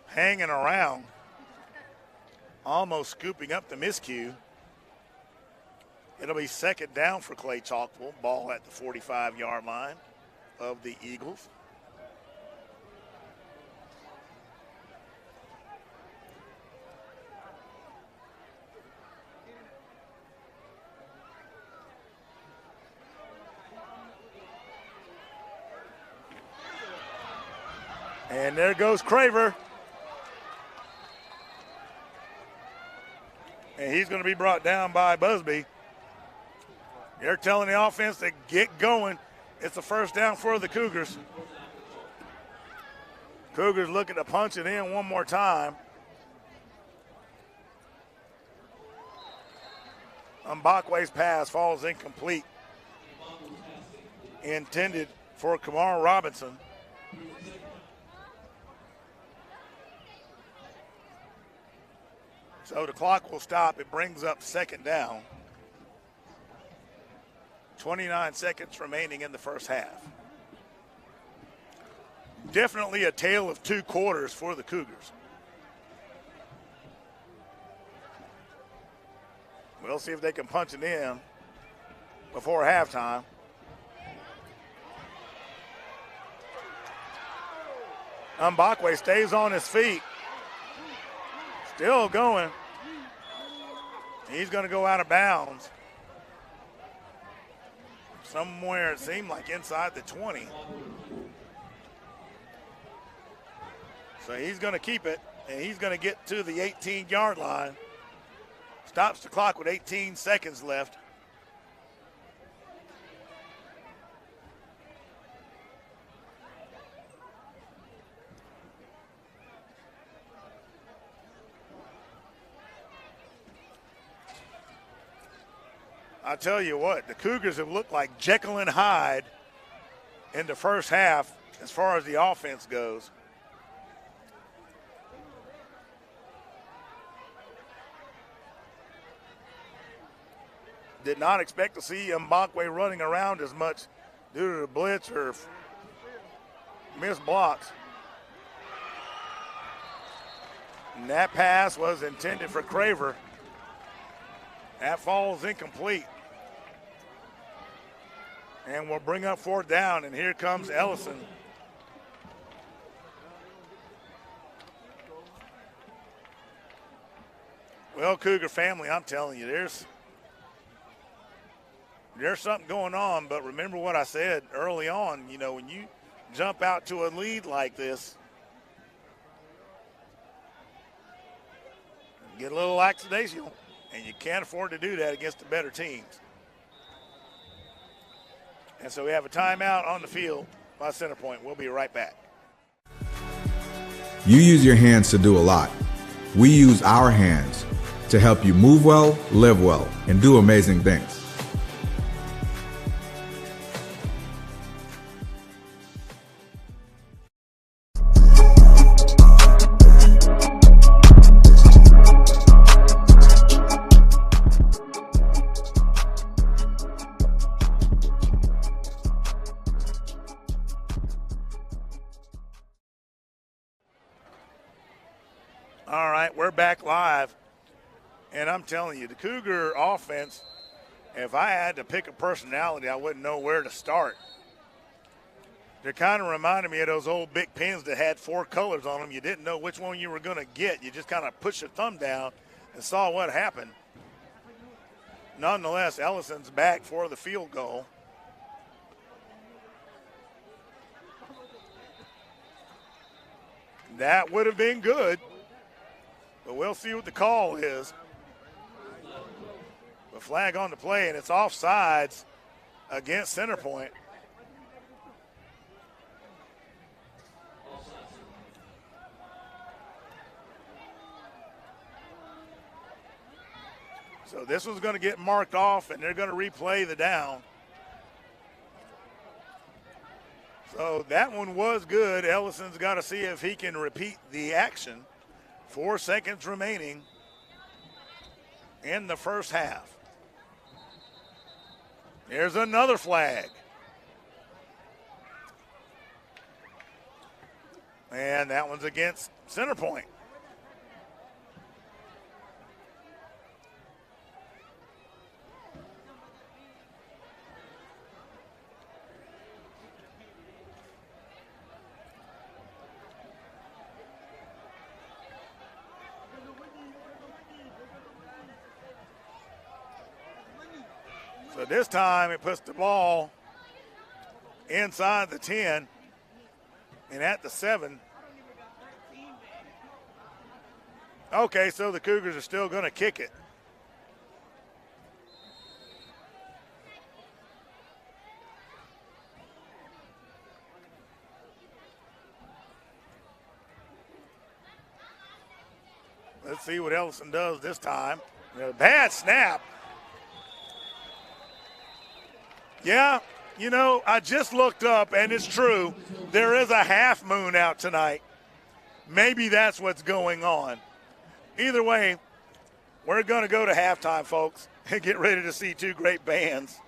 hanging around, almost scooping up the miscue. It'll be 2nd down for Clay-Chalkville. Ball at the 45-yard line of the Eagles. And there goes Craver. And he's going to be brought down by Busby. They're telling the offense to get going. It's a 1st down for the Cougars. Cougars looking to punch it in one more time. Mbakwe's pass falls incomplete. Intended for Kamar Robinson. So the clock will stop. It brings up 2nd down. 29 seconds remaining in the first half. Definitely a tale of 2 quarters for the Cougars. We'll see if they can punch it in before halftime. Mbakwe stays on his feet. Still going. He's going to go out of bounds. Somewhere it seemed like inside the 20. So he's going to keep it, and he's going to get to the 18-yard line. Stops the clock with 18 seconds left. I tell you what, the Cougars have looked like Jekyll and Hyde in the first half as far as the offense goes. Did not expect to see Mbakwe running around as much due to the blitz or missed blocks. And that pass was intended for Craver. That falls incomplete. And we'll bring up 4th down, and here comes Ellison. Well, Cougar family, I'm telling you, there's something going on, but remember what I said early on, you know, when you jump out to a lead like this, get a little lackadaisical, and you can't afford to do that against the better teams. And so we have a timeout on the field by Center Point. We'll be right back. You use your hands to do a lot. We use our hands to help you move well, live well, and do amazing things. All right, we're back live, and I'm telling you, the Cougar offense, if I had to pick a personality, I wouldn't know where to start. They're kind of reminding me of those old big pens that had 4 colors on them. You didn't know which one you were going to get. You just kind of pushed your thumb down and saw what happened. Nonetheless, Ellison's back for the field goal. That would have been good. But we'll see what the call is. The flag on the play, and it's offsides against Center Point. So this one's going to get marked off, and they're going to replay the down. So that one was good. Ellison's got to see if he can repeat the action. 4 seconds remaining in the first half. There's another flag. And that one's against Center Point. So this time it puts the ball inside the 10 and at the 7. Okay, so the Cougars are still going to kick it. Let's see what Ellison does this time. A bad snap. Yeah, you know, I just looked up, and it's true. There is a half moon out tonight. Maybe that's what's going on. Either way, we're going to go to halftime, folks, and get ready to see 2 great bands.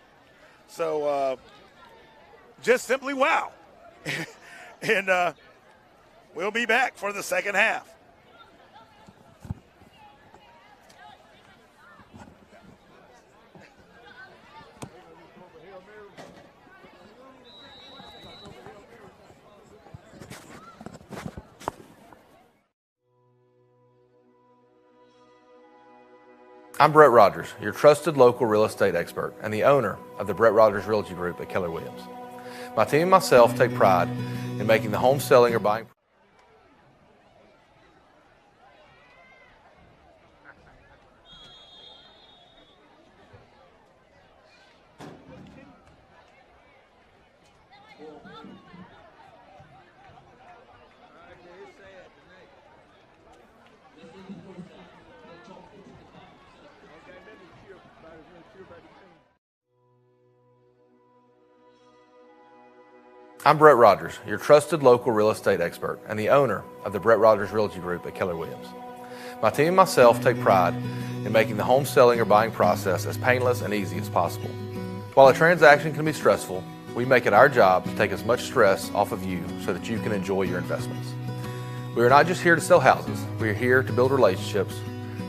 So just simply wow. And we'll be back for the second half. I'm Brett Rogers, your trusted local real estate expert and the owner of the Brett Rogers Realty Group at Keller Williams. My team and myself take pride in making the home selling or buying. I'm Brett Rogers, your trusted local real estate expert and the owner of the Brett Rogers Realty Group at Keller Williams. My team and myself take pride in making the home selling or buying process as painless and easy as possible. While a transaction can be stressful, we make it our job to take as much stress off of you so that you can enjoy your investments. We are not just here to sell houses, we are here to build relationships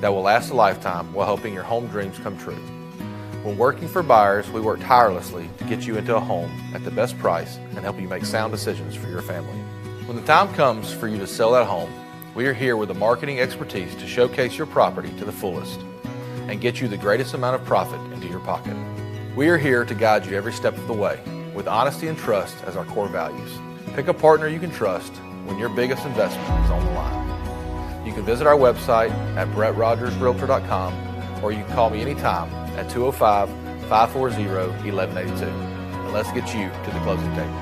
that will last a lifetime while helping your home dreams come true. When working for buyers, we work tirelessly to get you into a home at the best price and help you make sound decisions for your family. When the time comes for you to sell that home, we are here with the marketing expertise to showcase your property to the fullest and get you the greatest amount of profit into your pocket. We are here to guide you every step of the way with honesty and trust as our core values. Pick a partner you can trust when your biggest investment is on the line. You can visit our website at brettrogersrealtor.com or you can call me anytime at 205-540-1182. And let's get you to the closing table.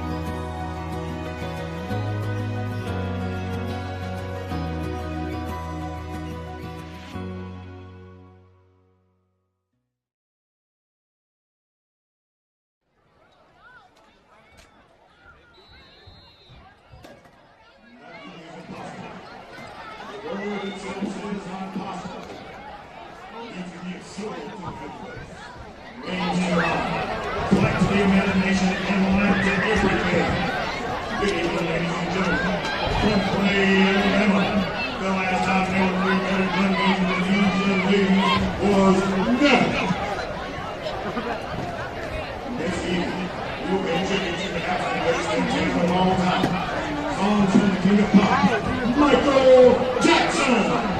Michael Jackson.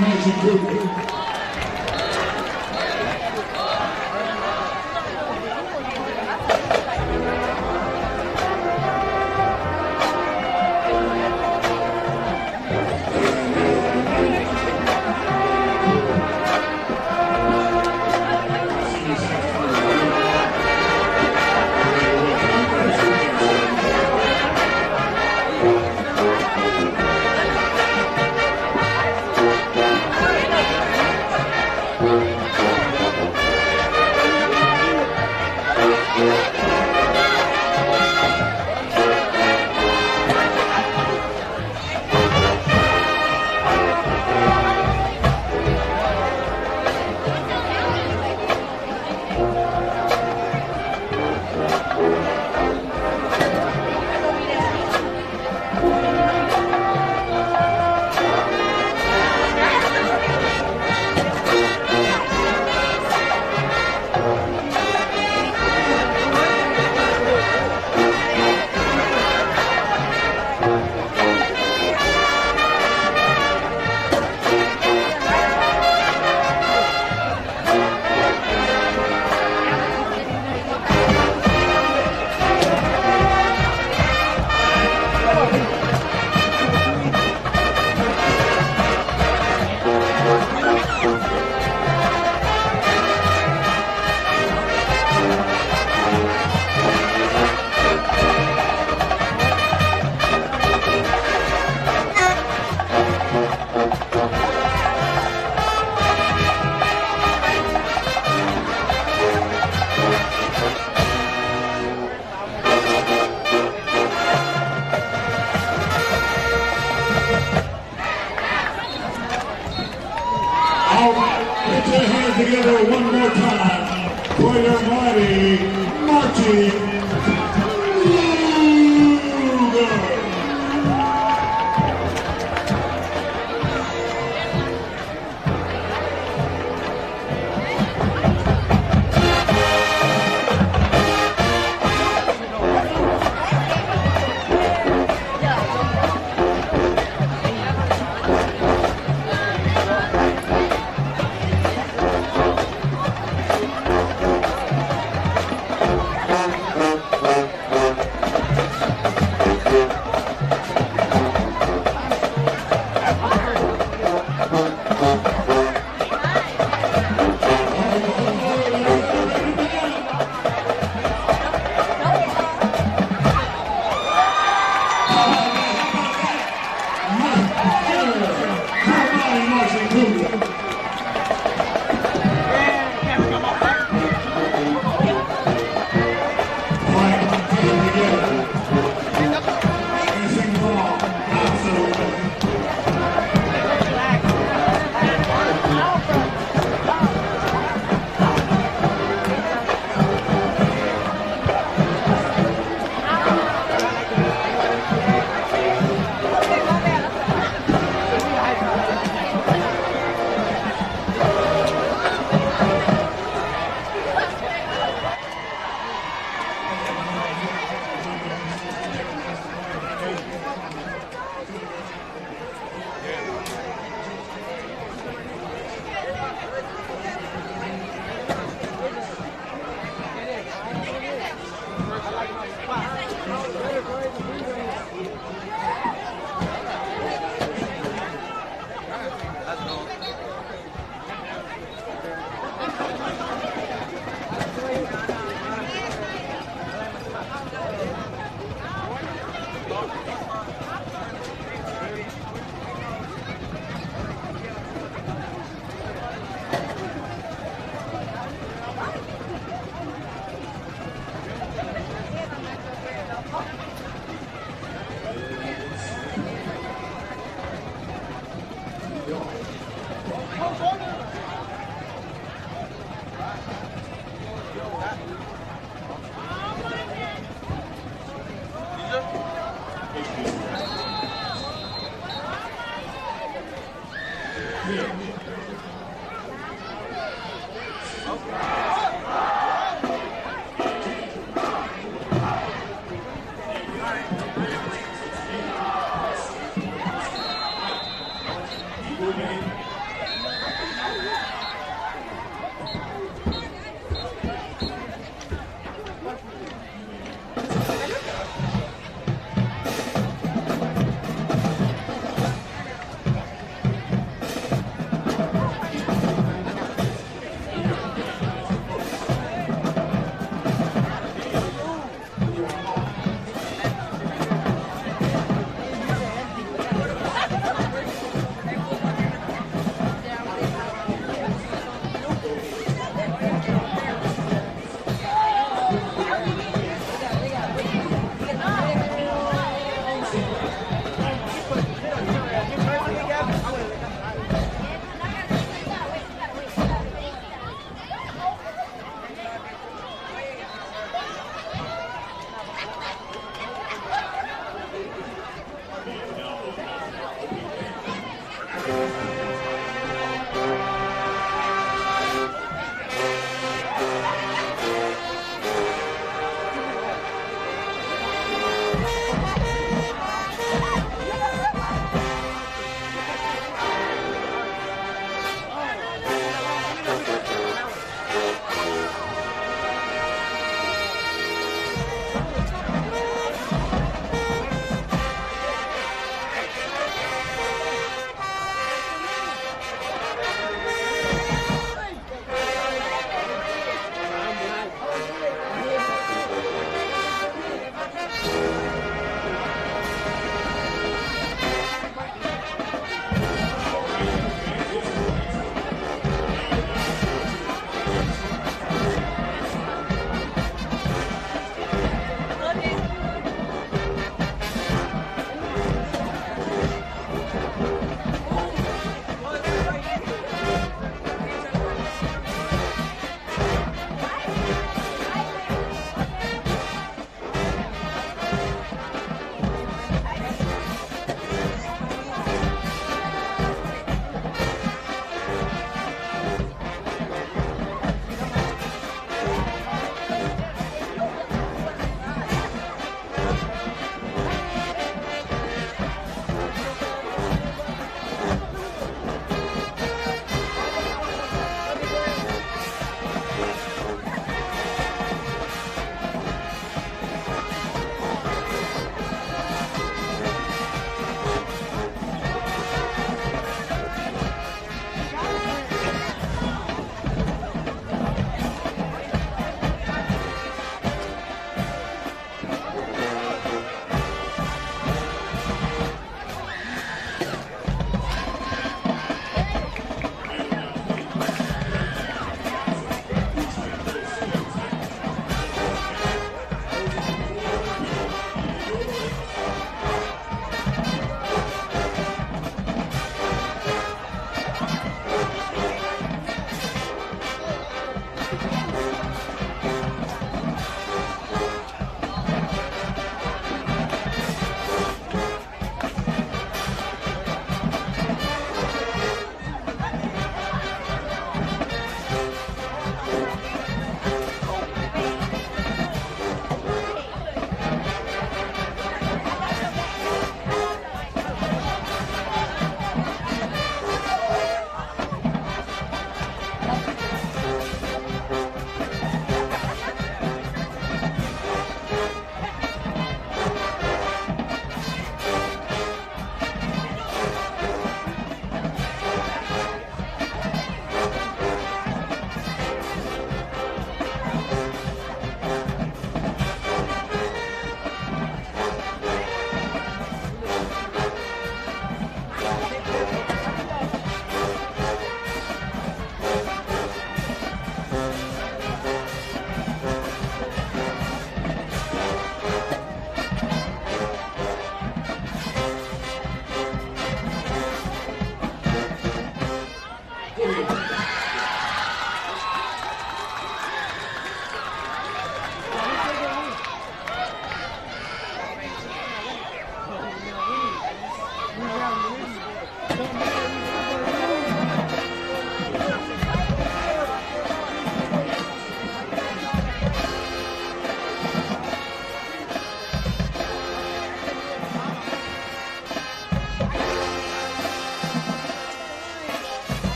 Marching Cougar. Together one more time for your mighty marching Cougar.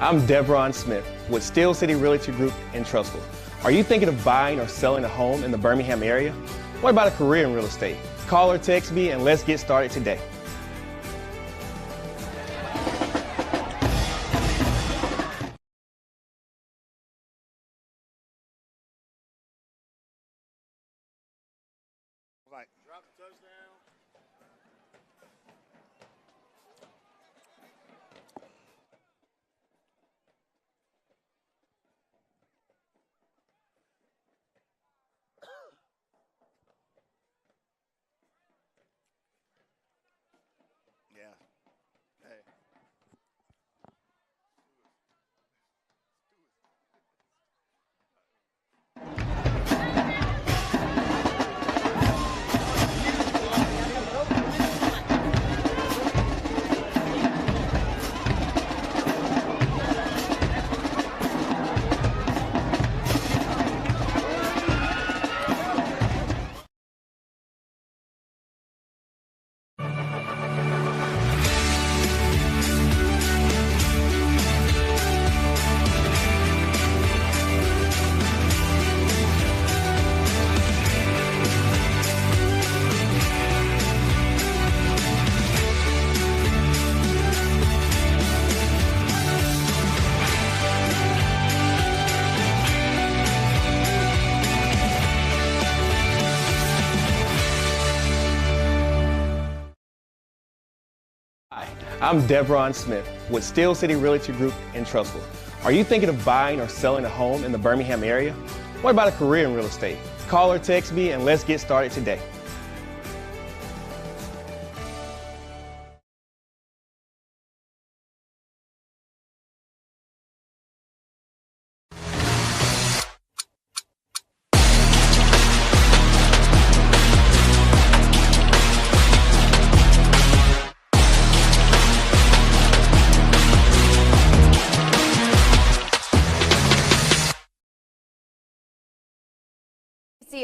I'm Devron Smith with Steel City Realty Group in Trussville. Are you thinking of buying or selling a home in the Birmingham area? What about a career in real estate? Call or text me and let's get started today. Drop the touchdown. Yeah. Hey. I'm Devron Smith with Steel City Realty Group in Trussville. Are you thinking of buying or selling a home in the Birmingham area? What about a career in real estate? Call or text me and let's get started today.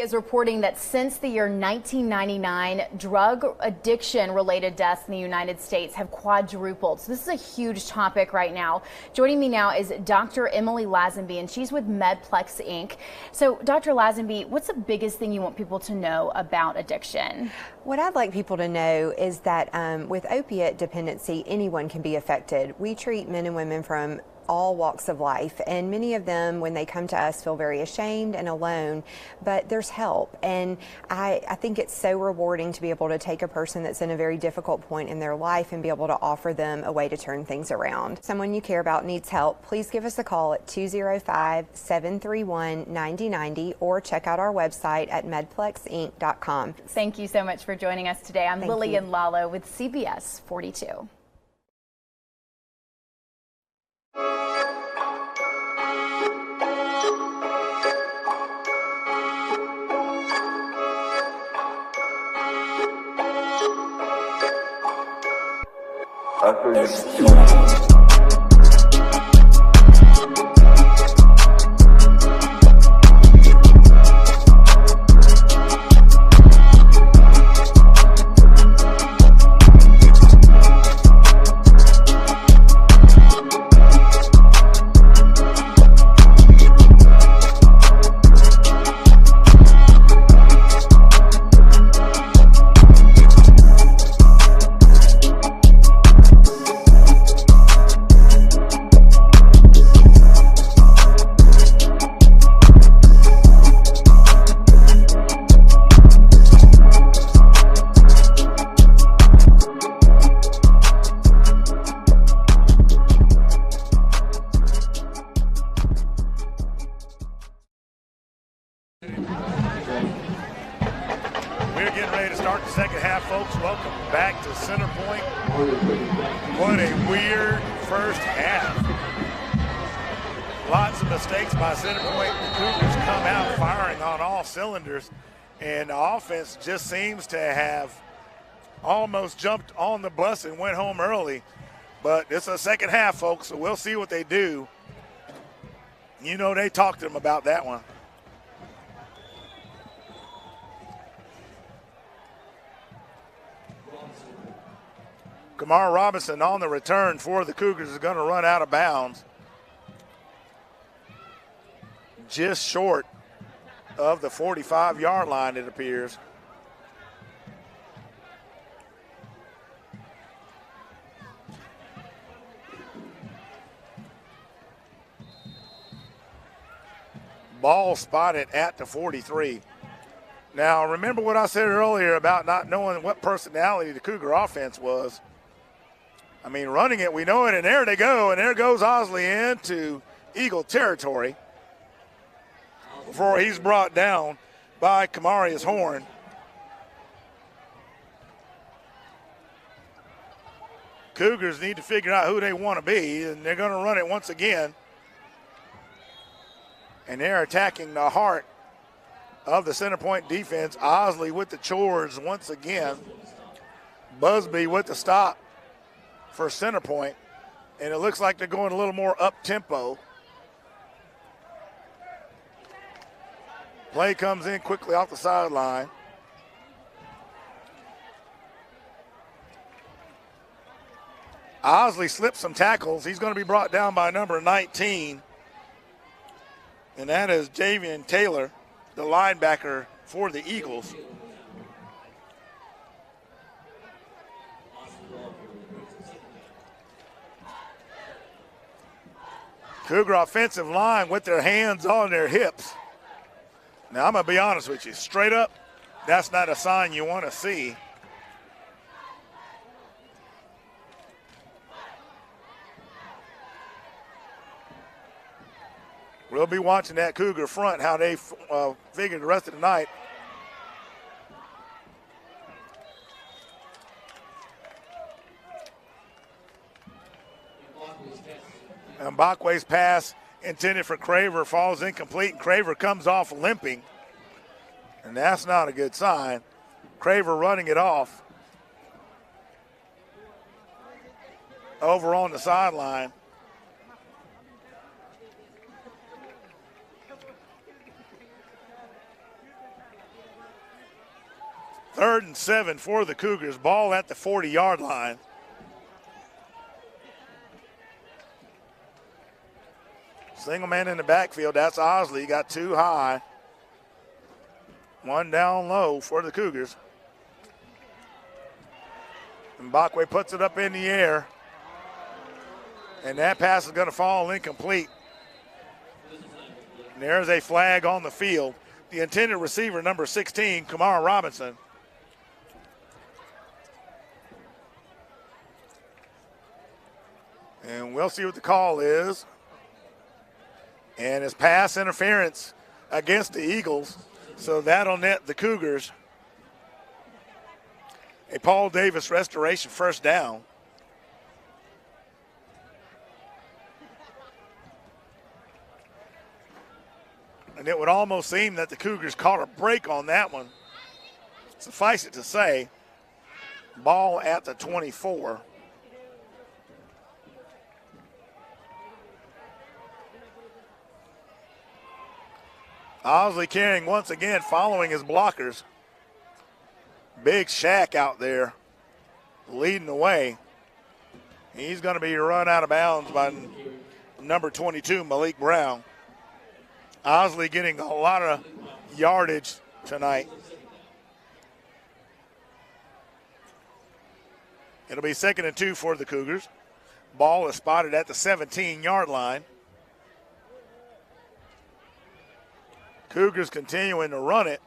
Is reporting that since the year 1999, drug addiction-related deaths in the United States have quadrupled. So this is a huge topic right now. Joining me now is Dr. Emily Lazenby, and she's with Medplex Inc. So, Dr. Lazenby, what's the biggest thing you want people to know about addiction? What I'd like people to know is that with opiate dependency, anyone can be affected. We treat men and women from all walks of life, and many of them, when they come to us, feel very ashamed and alone, but there's help. And I think it's so rewarding to be able to take a person that's in a very difficult point in their life and be able to offer them a way to turn things around. Someone you care about needs help, please give us a call at 205-731-9090 or check out our website at medplexinc.com. Thank you so much for joining us today. I'm Lillian Lalo with CBS 42. We're getting ready to start the second half, folks. Welcome back to Center Point. What a weird first half. Lots of mistakes by Center Point. The Cougars come out firing on all cylinders, and the offense just seems to have almost jumped on the bus and went home early. But it's a second half, folks, so we'll see what they do. You know, they talked to them about that one. Kamar Robinson on the return for the Cougars is going to run out of bounds. Just short of the 45-yard line, it appears. Ball spotted at the 43. Now, remember what I said earlier about not knowing what personality the Cougar offense was. I mean, running it, we know it, and there they go, and there goes Osley into Eagle territory before he's brought down by Kamarius Horn. Cougars need to figure out who they want to be, and they're going to run it once again. And they're attacking the heart of the Center Point defense. Osley with the chores once again. Busby with the stop for Center Point, and it looks like they're going a little more up-tempo. Play comes in quickly off the sideline. Osley slipped some tackles. He's going to be brought down by number 19, and that is Javian Taylor, the linebacker for the Eagles. Cougar offensive line with their hands on their hips. Now, I'm going to be honest with you. Straight up, that's not a sign you want to see. We'll be watching that Cougar front, how they figure the rest of the night. And Mbakwe's pass intended for Craver falls incomplete, and Craver comes off limping. And that's not a good sign. Craver running it off. Over on the sideline. Third and 7 for the Cougars. Ball at the 40-yard line. Single man in the backfield. That's Osley. Got two high. One down low for the Cougars. Mbakwe puts it up in the air. And that pass is going to fall incomplete. And there's a flag on the field. The intended receiver, number 16, Kamara Robinson. And we'll see what the call is. And it's pass interference against the Eagles. So that'll net the Cougars a Paul Davis restoration first down. And it would almost seem that the Cougars caught a break on that one. Suffice it to say, ball at the 24. Osley carrying once again, following his blockers. Big Shaq out there leading the way. He's going to be run out of bounds by number 22, Malik Brown. Osley getting a lot of yardage tonight. It'll be 2nd and 2 for the Cougars. Ball is spotted at the 17-yard line. Cougars continuing to run it.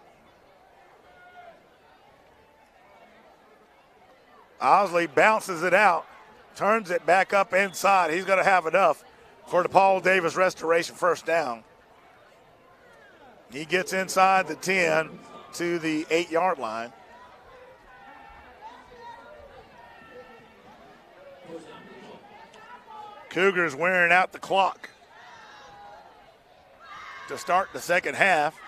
Osley bounces it out, turns it back up inside. He's going to have enough for the Paul Davis restoration first down. He gets inside the 10 to the 8-yard line. Cougars wearing out the clock to start the second half.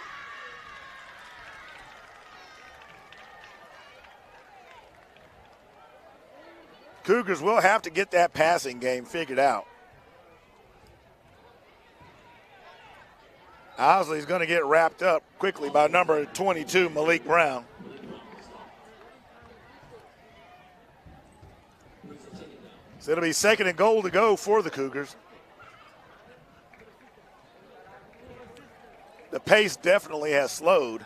Cougars will have to get that passing game figured out. Osley's going to get wrapped up quickly by number 22, Malik Brown. So it'll be 2nd and goal to go for the Cougars. The pace definitely has slowed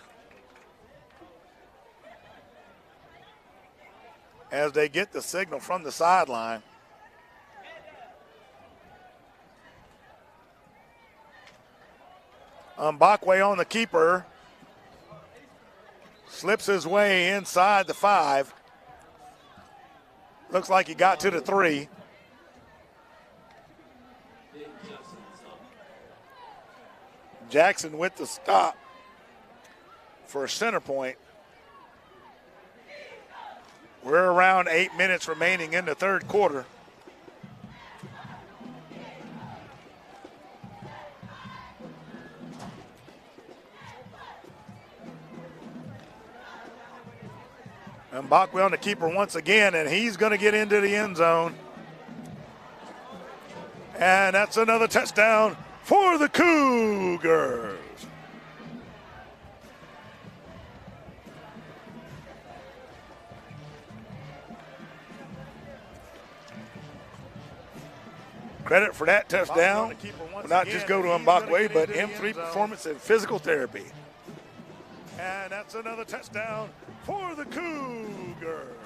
as they get the signal from the sideline. Mbakwe on the keeper. Slips his way inside the 5. Looks like he got to the 3. Jackson with the stop for a center point. We're around 8 minutes remaining in the third quarter. Mbakwe on the keeper once again, and he's going to get into the end zone. And that's another touchdown for the Cougars. Credit for that touchdown will not just go to Mbakwe, but M3 Performance and Physical Therapy. And that's another touchdown for the Cougars.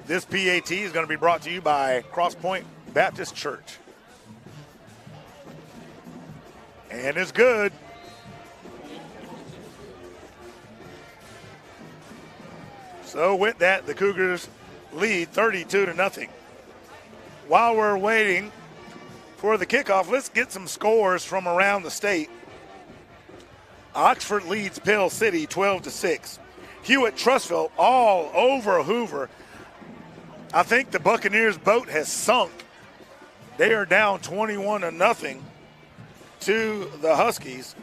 This PAT is going to be brought to you by Cross Point Baptist Church. And it's good. So with that, the Cougars lead 32-0. While we're waiting for the kickoff. Let's get some scores from around the state. Oxford leads Pell City 12-6. Hewitt-Trussville all over Hoover. I think the Buccaneers boat has sunk. They are down 21-0 to the Huskies.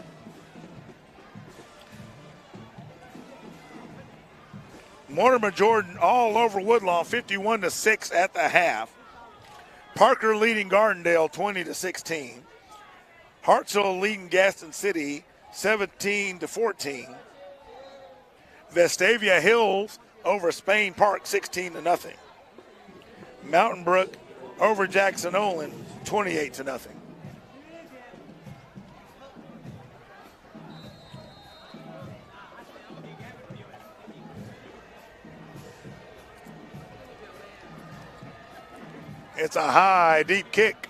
Mortimer Jordan all over Woodlawn 51-6 at the half. Parker leading Gardendale 20-16. Hartsville leading Gaston City 17-14. Vestavia Hills over Spain Park 16-0. Mountain Brook over Jackson Olin 28-0. It's a high, deep kick.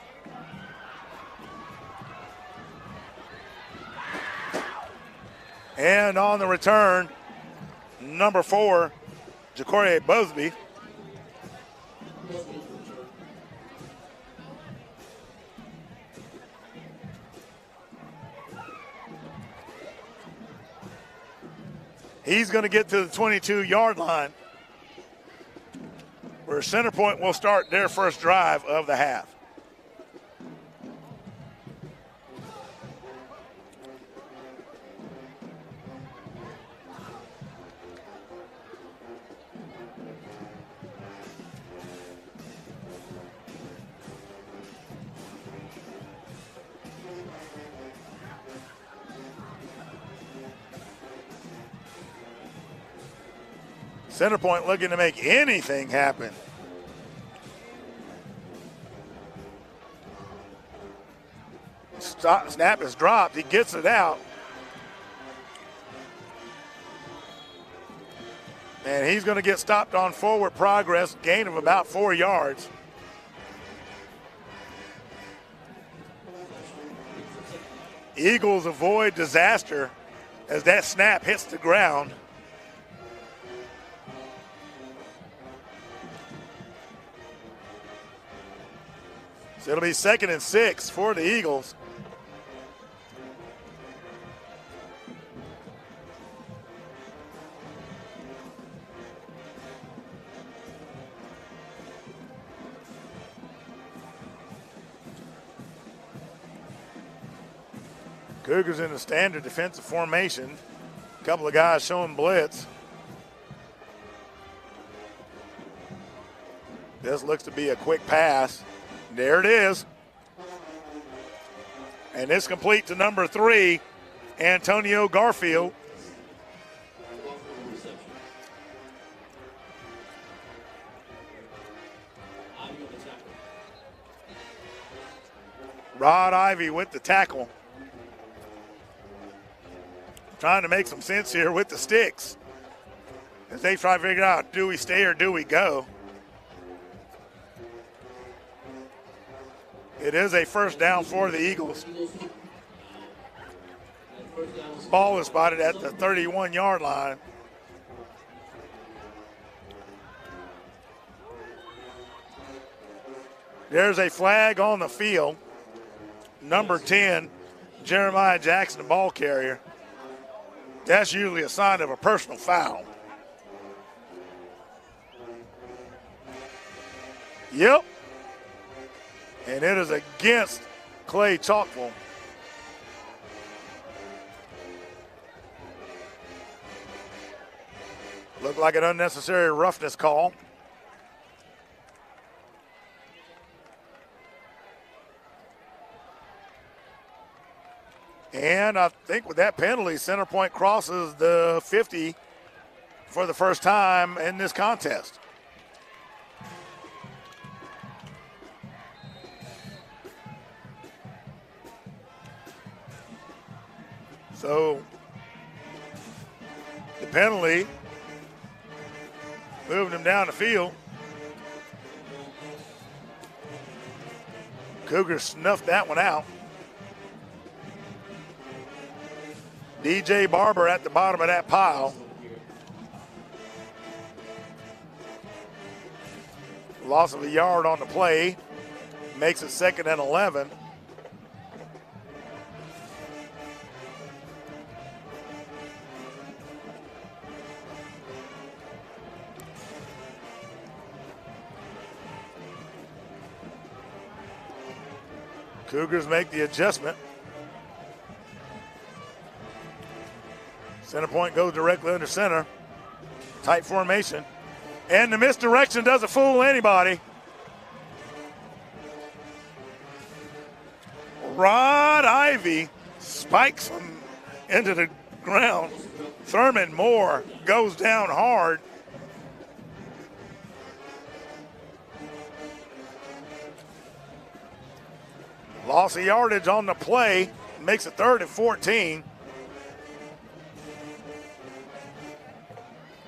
And on the return, number 4, Jacory Busby. He's going to get to the 22-yard line, where Center Point will start their first drive of the half. Center Point looking to make anything happen. Snap is dropped. He gets it out. And he's going to get stopped on forward progress, gain of about 4 yards. Eagles avoid disaster as that snap hits the ground. So it'll be 2nd and 6 for the Eagles. Cougars in the standard defensive formation. A couple of guys showing blitz. This looks to be a quick pass. There it is. And it's complete to number 3, Antonio Garfield. Rod Ivy with the tackle. Trying to make some sense here with the sticks as they try to figure out, do we stay or do we go? It is a first down for the Eagles. Ball is spotted at the 31-yard line. There's a flag on the field. Number 10, Jeremiah Jackson, the ball carrier. That's usually a sign of a personal foul. Yep. And it is against Clay-Chalkville. Looked like an unnecessary roughness call. And I think with that penalty, Center Point crosses the 50 for the first time in this contest. So the penalty moving him down the field. Cougars snuffed that one out. DJ Barber at the bottom of that pile. Loss of a yard on the play. Makes it 2nd and 11. Cougars make the adjustment. Center point goes directly under center. Tight formation. And the misdirection doesn't fool anybody. Rod Ivy spikes him into the ground. Thurman Moore goes down hard. Loss of yardage on the play, makes it 3rd and 14.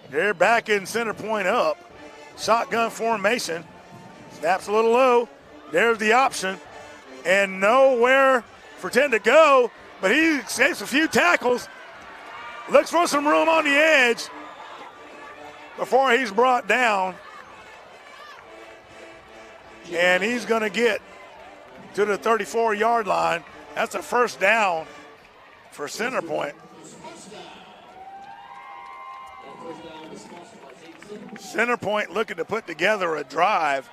They're back in center point up. Shotgun formation. Snaps a little low. There's the option. And nowhere for 10 to go, but he escapes a few tackles. Looks for some room on the edge before he's brought down. And he's going to get to the 34-yard line. That's a 1st down for center point. Center point looking to put together a drive.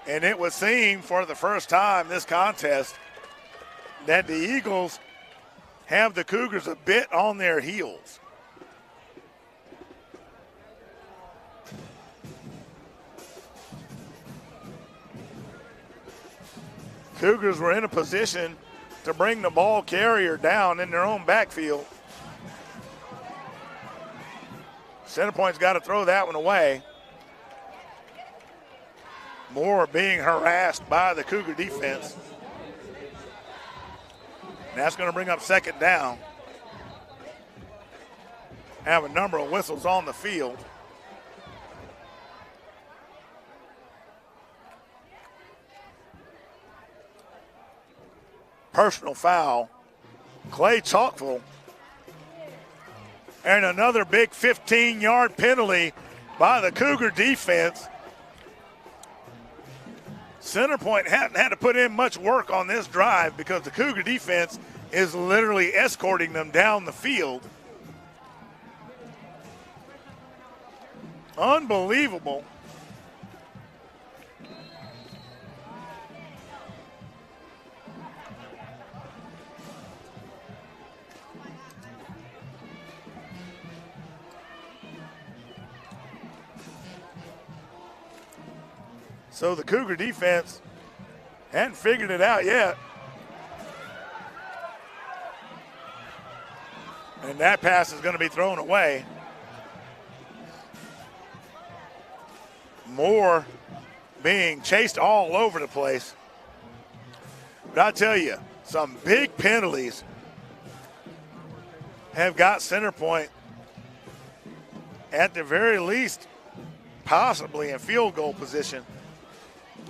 And it would seem for the first time this contest that the Eagles have the Cougars a bit on their heels. Cougars were in a position to bring the ball carrier down in their own backfield. Center point's got to throw that one away. Moore being harassed by the Cougar defense. And that's going to bring up 2nd down. Have a number of whistles on the field. Personal foul. Clay-Chalkville. And another big 15-yard penalty by the Cougar defense. Center point hadn't had to put in much work on this drive because the Cougar defense is literally escorting them down the field. Unbelievable. So the Cougar defense hadn't figured it out yet. And that pass is going to be thrown away. Moore being chased all over the place. But I tell you, some big penalties have got center point at the very least possibly in field goal position.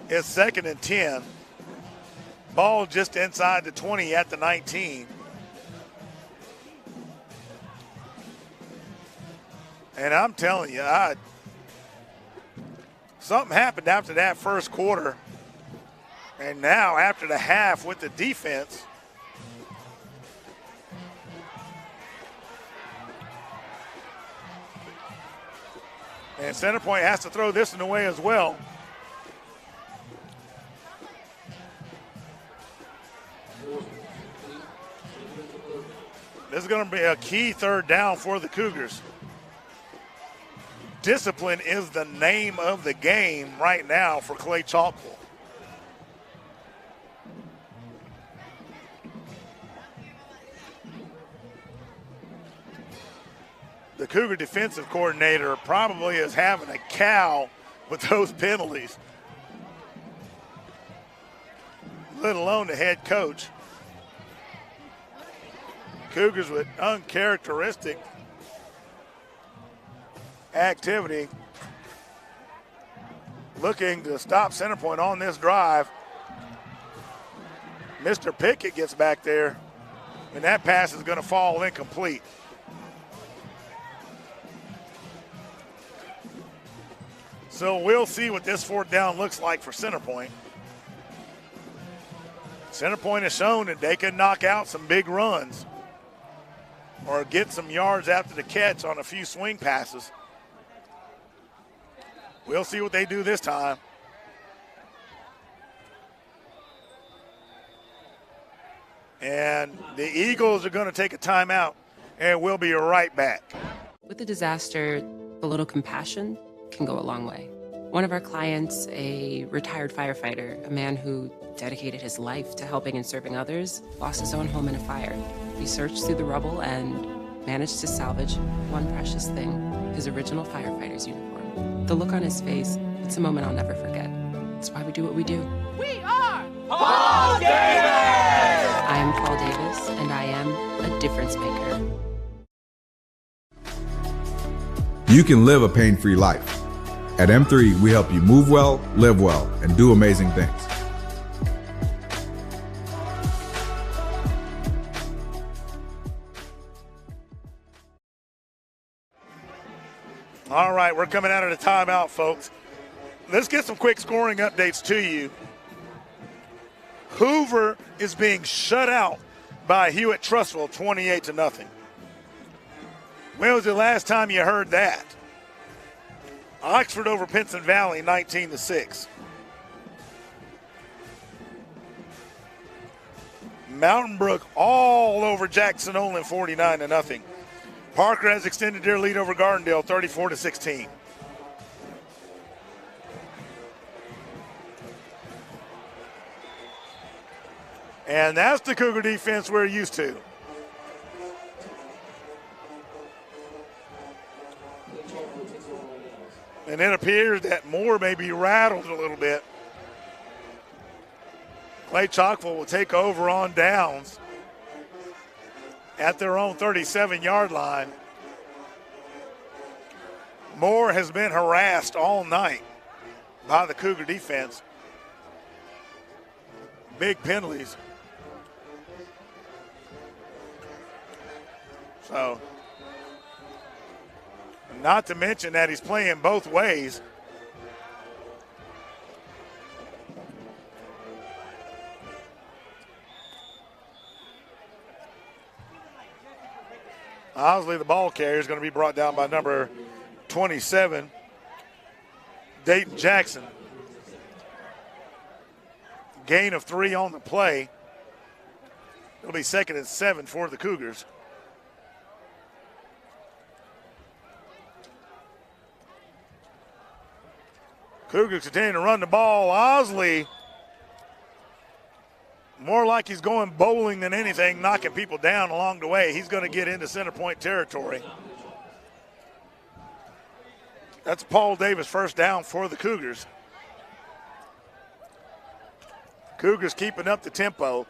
It's 2nd and 10. Ball just inside the 20 at the 19. And I'm telling you, something happened after that first quarter. And now after the half with the defense, and center point has to throw this one away as well. This is going to be a key 3rd down for the Cougars. Discipline is the name of the game right now for Clay-Chalkville. The Cougar defensive coordinator probably is having a cow with those penalties, let alone the head coach. Cougars with uncharacteristic activity, looking to stop center point on this drive. Mr. Pickett gets back there, and that pass is going to fall incomplete. So we'll see what this fourth down looks like for Centerpoint. Centerpoint has shown that they can knock out some big runs or get some yards after the catch on a few swing passes. We'll see what they do this time. And the Eagles are going to take a timeout, and we'll be right back. With a disaster, a little compassion can go a long way. One of our clients, a retired firefighter, a man who dedicated his life to helping and serving others, lost his own home in a fire. We searched through the rubble and managed to salvage one precious thing, his original firefighter's uniform. The look on his face, it's a moment I'll never forget. It's why we do what we do. We are Paul Davis! I am Paul Davis, and I am a difference maker. You can live a pain-free life. At M3, we help you move well, live well, and do amazing things. All right, we're coming out of the timeout, folks. Let's get some quick scoring updates to you. Hoover is being shut out by Hewitt-Trussville, 28-0. When was the last time you heard that? Oxford over Pinson Valley, 19-6. Mountain Brook all over Jackson Olin, 49-0. Parker has extended their lead over Gardendale, 34-16. And that's the Cougar defense we're used to. And it appears that Moore may be rattled a little bit. Clay-Chalkville will take over on downs at their own 37-yard line. Moore has been harassed all night by the Cougar defense. Big penalties. So, not to mention that he's playing both ways. Osley, the ball carrier, is going to be brought down by number 27, Dayton Jackson. Gain of 3 on the play. It'll be 2nd and 7 for the Cougars. Cougars continue to run the ball. Osley, more like he's going bowling than anything, knocking people down along the way. He's going to get into center point territory. That's Paul Davis, first down for the Cougars. Cougars keeping up the tempo.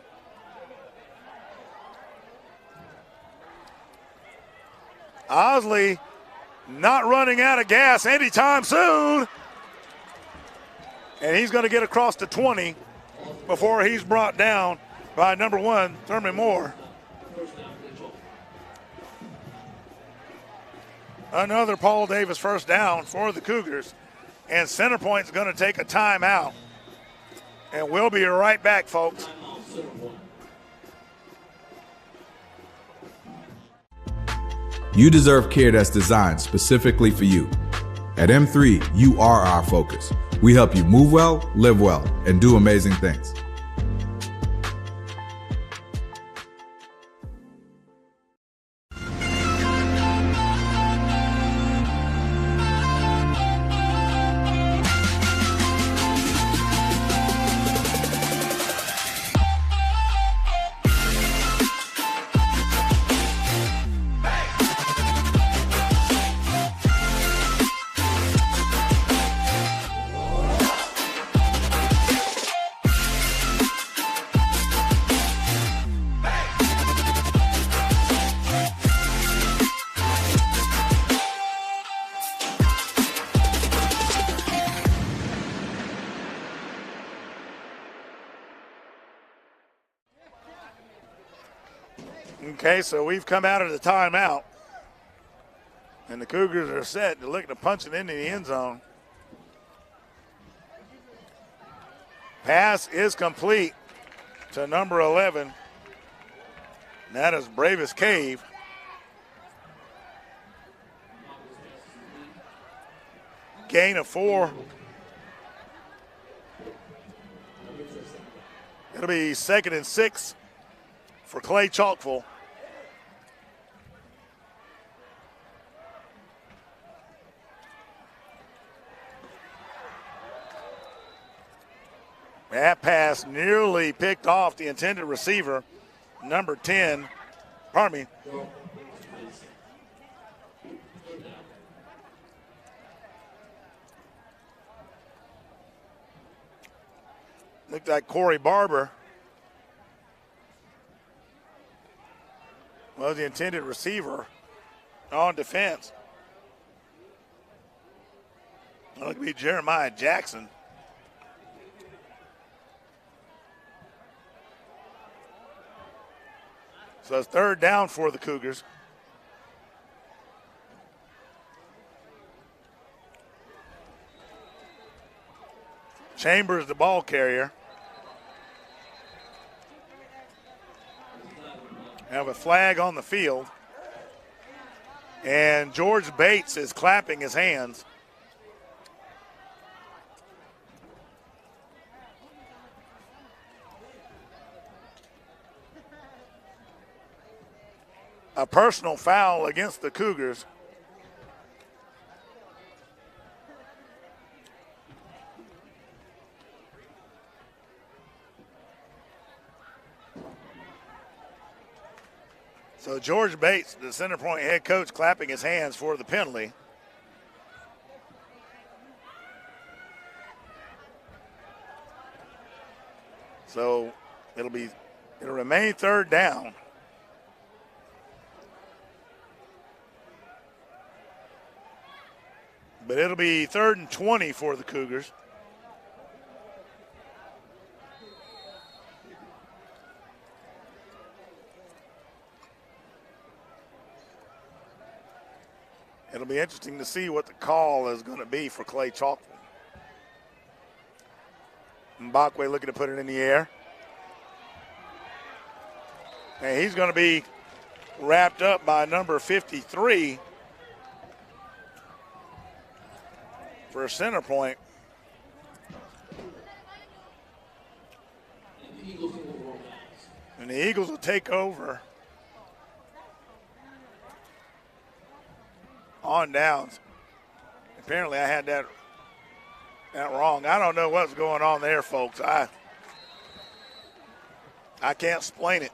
Osley not running out of gas anytime soon. And he's going to get across the 20 before he's brought down by number 1, Thurman Moore. Another Paul Davis first down for the Cougars. And Centerpoint's going to take a timeout. And we'll be right back, folks. You deserve care that's designed specifically for you. At M3, you are our focus. We help you move well, live well, and do amazing things. Okay, so we've come out of the timeout. And the Cougars are set to look to punch it into the end zone. Pass is complete to number 11. And that is Bravis Cave. Gain of 4. It'll be 2nd and 6 for Clay-Chalkville. That pass nearly picked off the intended receiver, number 10. Pardon me. Looked like Corey Barber was the intended receiver on defense. Look to be Jeremiah Jackson. So it's 3rd down for the Cougars. Chambers, the ball carrier. Have a flag on the field. And George Bates is clapping his hands. A personal foul against the Cougars. So George Bates, the center point head coach, clapping his hands for the penalty. So it'll remain 3rd down. But it'll be 3rd and 20 for the Cougars. It'll be interesting to see what the call is going to be for Clay-Chalkville. Mbakwe looking to put it in the air. And he's going to be wrapped up by number 53 for a center point. And the Eagles will take over on downs. Apparently I had that wrong. I don't know what's going on there, folks. I can't explain it.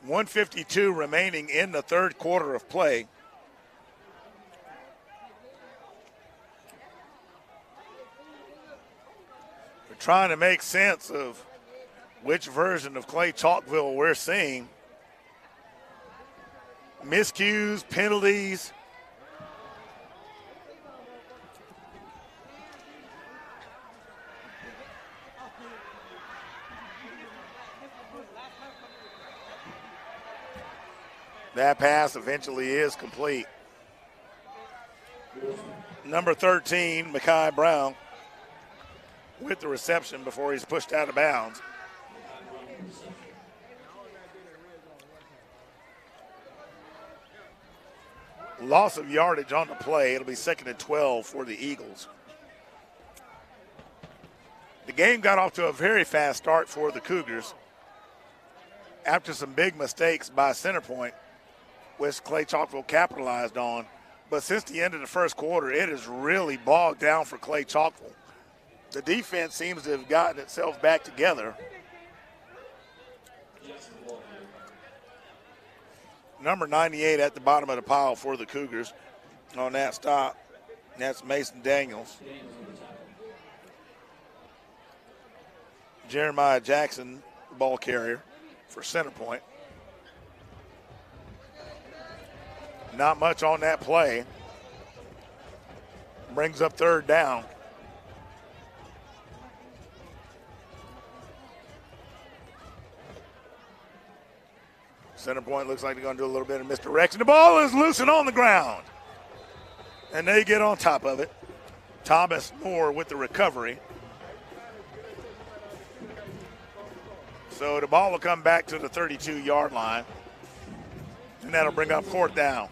.152 remaining in the 3rd quarter of play. We're trying to make sense of which version of Clay-Chalkville we're seeing. Miscues, penalties. That pass eventually is complete. Number 13, Mekhi Brown, with the reception before he's pushed out of bounds. Loss of yardage on the play. It'll be 2nd and 12 for the Eagles. The game got off to a very fast start for the Cougars after some big mistakes by center point, which Clay-Chalkville capitalized on. But since the end of the 1st quarter, it is really bogged down for Clay-Chalkville. The defense seems to have gotten itself back together. Number 98 at the bottom of the pile for the Cougars on that stop. That's Mason Daniels. Jeremiah Jackson, ball carrier for center point. Not much on that play. Brings up 3rd down. Center point looks like they're going to do a little bit of misdirection. The ball is loose and on the ground. And they get on top of it. Thomas Moore with the recovery. So the ball will come back to the 32-yard line. And that'll bring up 4th down.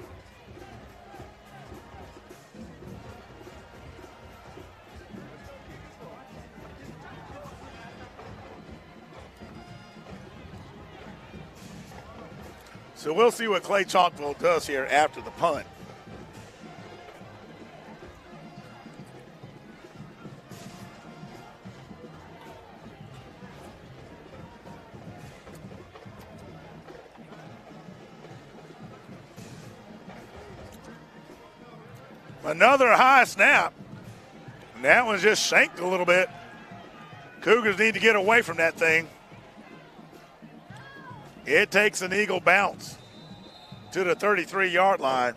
So we'll see what Clay-Chalkville does here after the punt. Another high snap. And that one's just shanked a little bit. Cougars need to get away from that thing. It takes an Eagle bounce to the 33-yard line.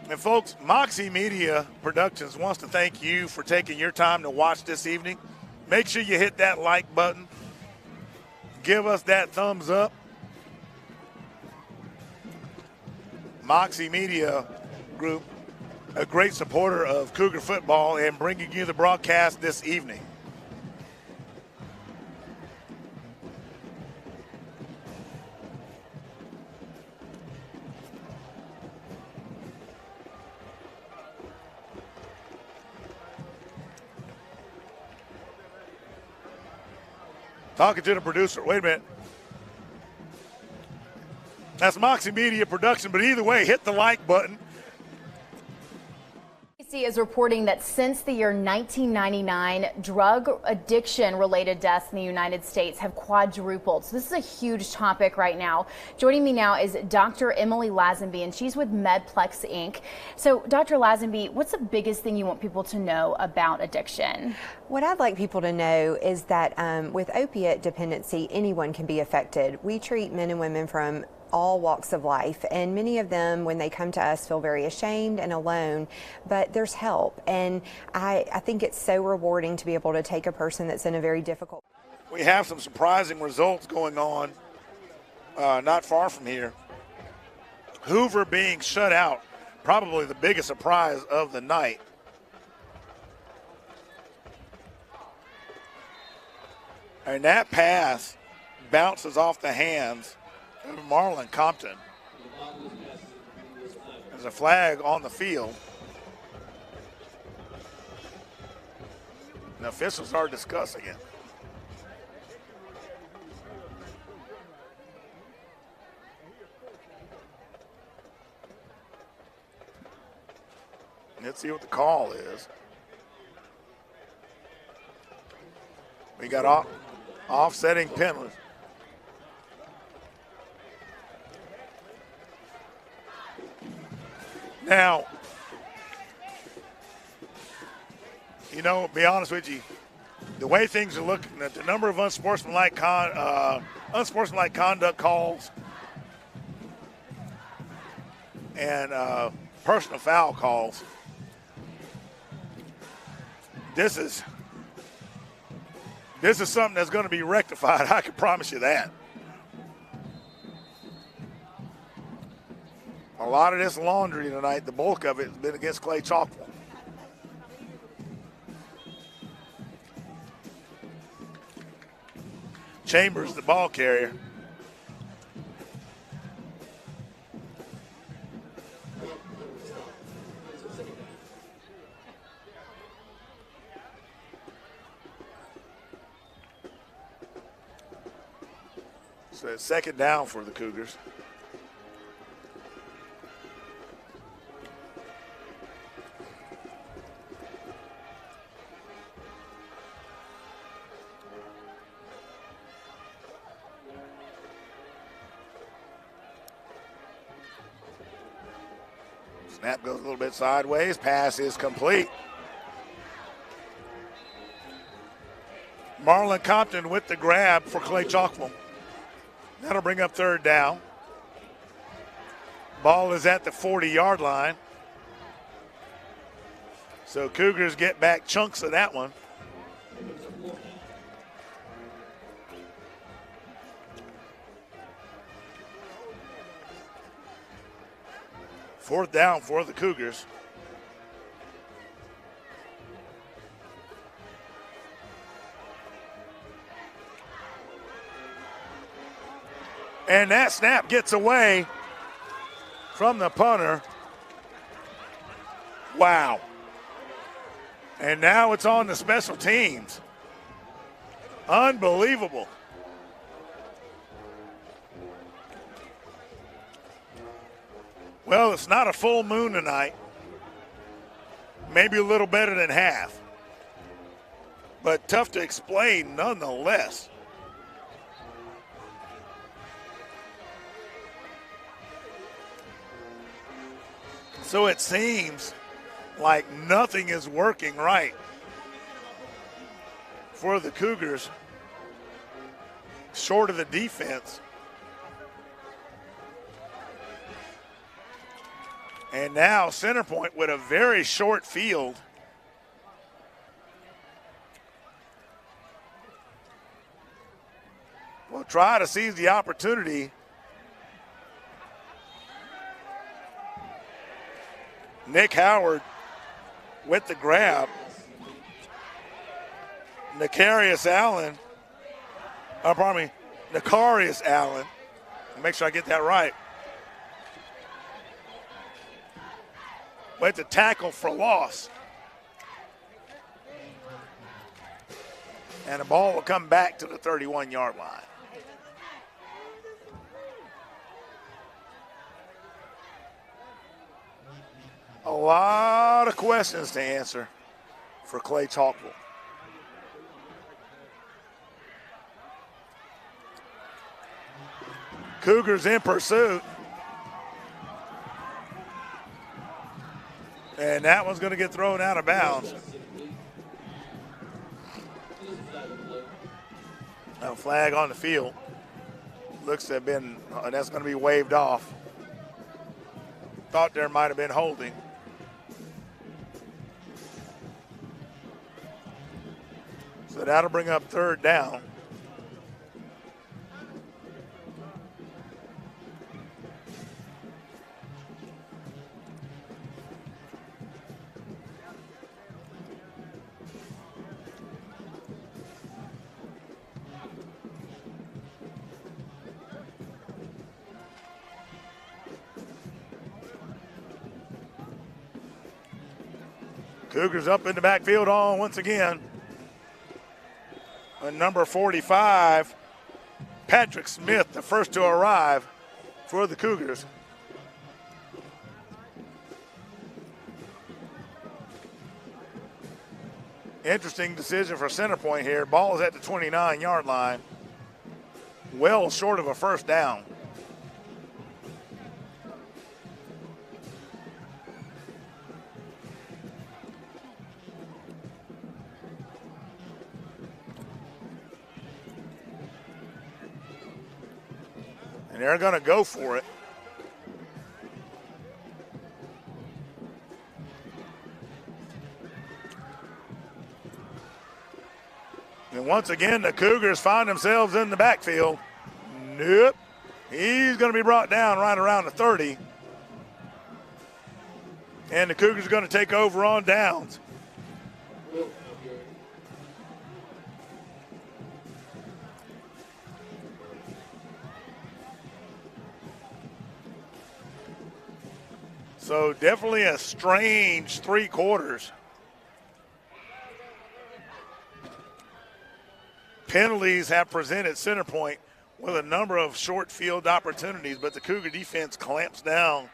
And folks, Moxie Media Productions wants to thank you for taking your time to watch this evening. Make sure you hit that like button. Give us that thumbs up. Moxie Media Group, a great supporter of Cougar football and bringing you the broadcast this evening. Talking to the producer. Wait a minute. That's Moxie Media Production, but either way, hit the like button. CDC is reporting that since the year 1999, drug addiction-related deaths in the United States have quadrupled. So this is a huge topic right now. Joining me now is Dr. Emily Lazenby, and she's with MedPlex Inc. So, Dr. Lazenby, what's the biggest thing you want people to know about addiction? What I'd like people to know is that with opiate dependency, anyone can be affected. We treat men and women from all walks of life, and many of them, when they come to us, feel very ashamed and alone, but there's help, and I think it's so rewarding to be able to take a person that's in a very difficult. We have some surprising results going on not far from here. Hoover being shut out, probably the biggest surprise of the night. And that pass bounces off the hands of Marlon Compton. There's a flag on the field. The officials are discussing it. Let's see what the call is. We got offsetting penalties. Now, you know, be honest with you, the way things are looking, the number of unsportsmanlike conduct calls and personal foul calls, this is something that's going to be rectified. I can promise you that. A lot of this laundry tonight, the bulk of it has been against Clay-Chalkville. Chambers, the ball carrier. So it's 2nd down for the Cougars. Snap goes a little bit sideways. Pass is complete. Marlon Compton with the grab for Clay-Chalkville. That'll bring up 3rd down. Ball is at the 40-yard line. So Cougars get back chunks of that one. 4th down for the Cougars. And that snap gets away from the punter. Wow. And now it's on the special teams. Unbelievable. Well, it's not a full moon tonight. Maybe a little better than half. But tough to explain nonetheless. So it seems like nothing is working right for the Cougars, short of the defense. And now Center Point with a very short field. Will try to seize the opportunity. Nick Howard with the grab. Nakarius Allen. Nakarius Allen. Make sure I get that right. With the tackle for loss. And the ball will come back to the 31-yard line. A lot of questions to answer for Clay-Chalkville. Cougars in pursuit. And that one's going to get thrown out of bounds. A flag on the field. Looks to have been, that's going to be waved off. Thought there might have been holding. So that'll bring up 3rd down. Cougars up in the backfield on once again. And number 45, Patrick Smith, the first to arrive for the Cougars. Interesting decision for Center Point here. Ball is at the 29-yard line. Well short of a 1st down. And they're going to go for it. And once again, the Cougars find themselves in the backfield. Nope. He's going to be brought down right around the 30. And the Cougars are going to take over on downs. So definitely a strange 3 quarters. Penalties have presented Center Point with a number of short field opportunities, but the Cougar defense clamps down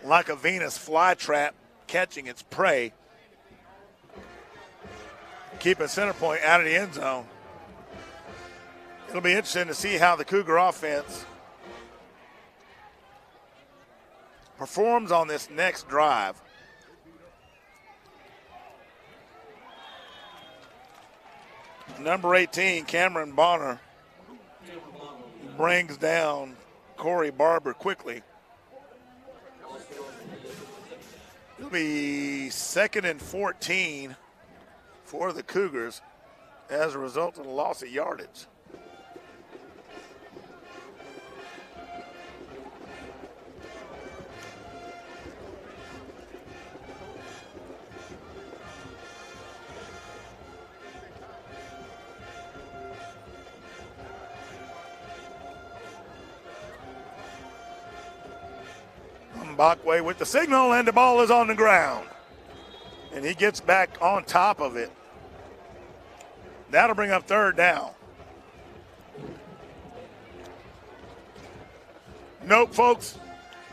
like a Venus flytrap catching its prey, keeping Center Point out of the end zone. It'll be interesting to see how the Cougar offense performs on this next drive. Number 18, Cameron Bonner, brings down Corey Barber quickly. It'll be 2nd and 14 for the Cougars as a result of the loss of yardage. Mbakwe with the signal, and the ball is on the ground. And he gets back on top of it. That'll bring up third down. Nope, folks.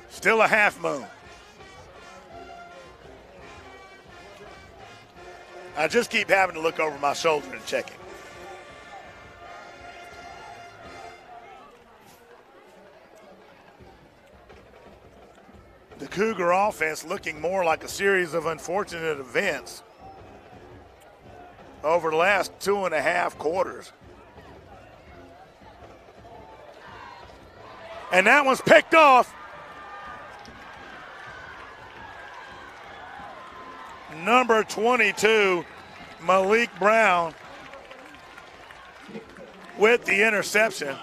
Still a half moon. I just keep having to look over my shoulder and check it. The Cougar offense looking more like a series of unfortunate events over the last 2.5 quarters. And that one's picked off. Number 22, Malik Brown, with the interception.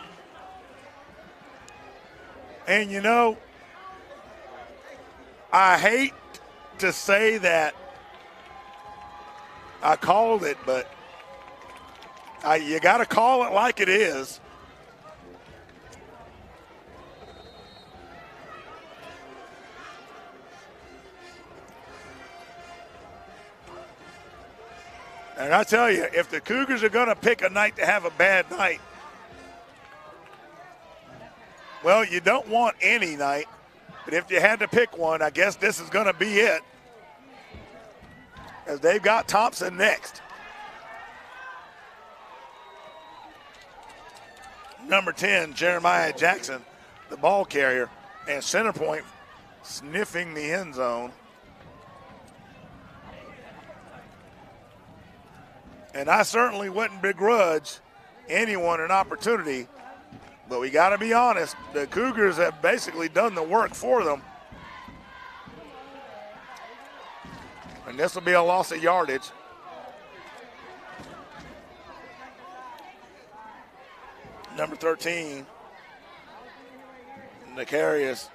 And you know, I hate to say that I called it, but you got to call it like it is. And I tell you, if the Cougars are going to pick a night to have a bad night, well, you don't want any night, but if you had to pick one, I guess this is going to be it, as they've got Thompson next. Number 10, Jeremiah Jackson, the ball carrier, and center point sniffing the end zone. And I certainly wouldn't begrudge anyone an opportunity, but we got to be honest, the Cougars have basically done the work for them. And this will be a loss of yardage. Number 13, Nicarius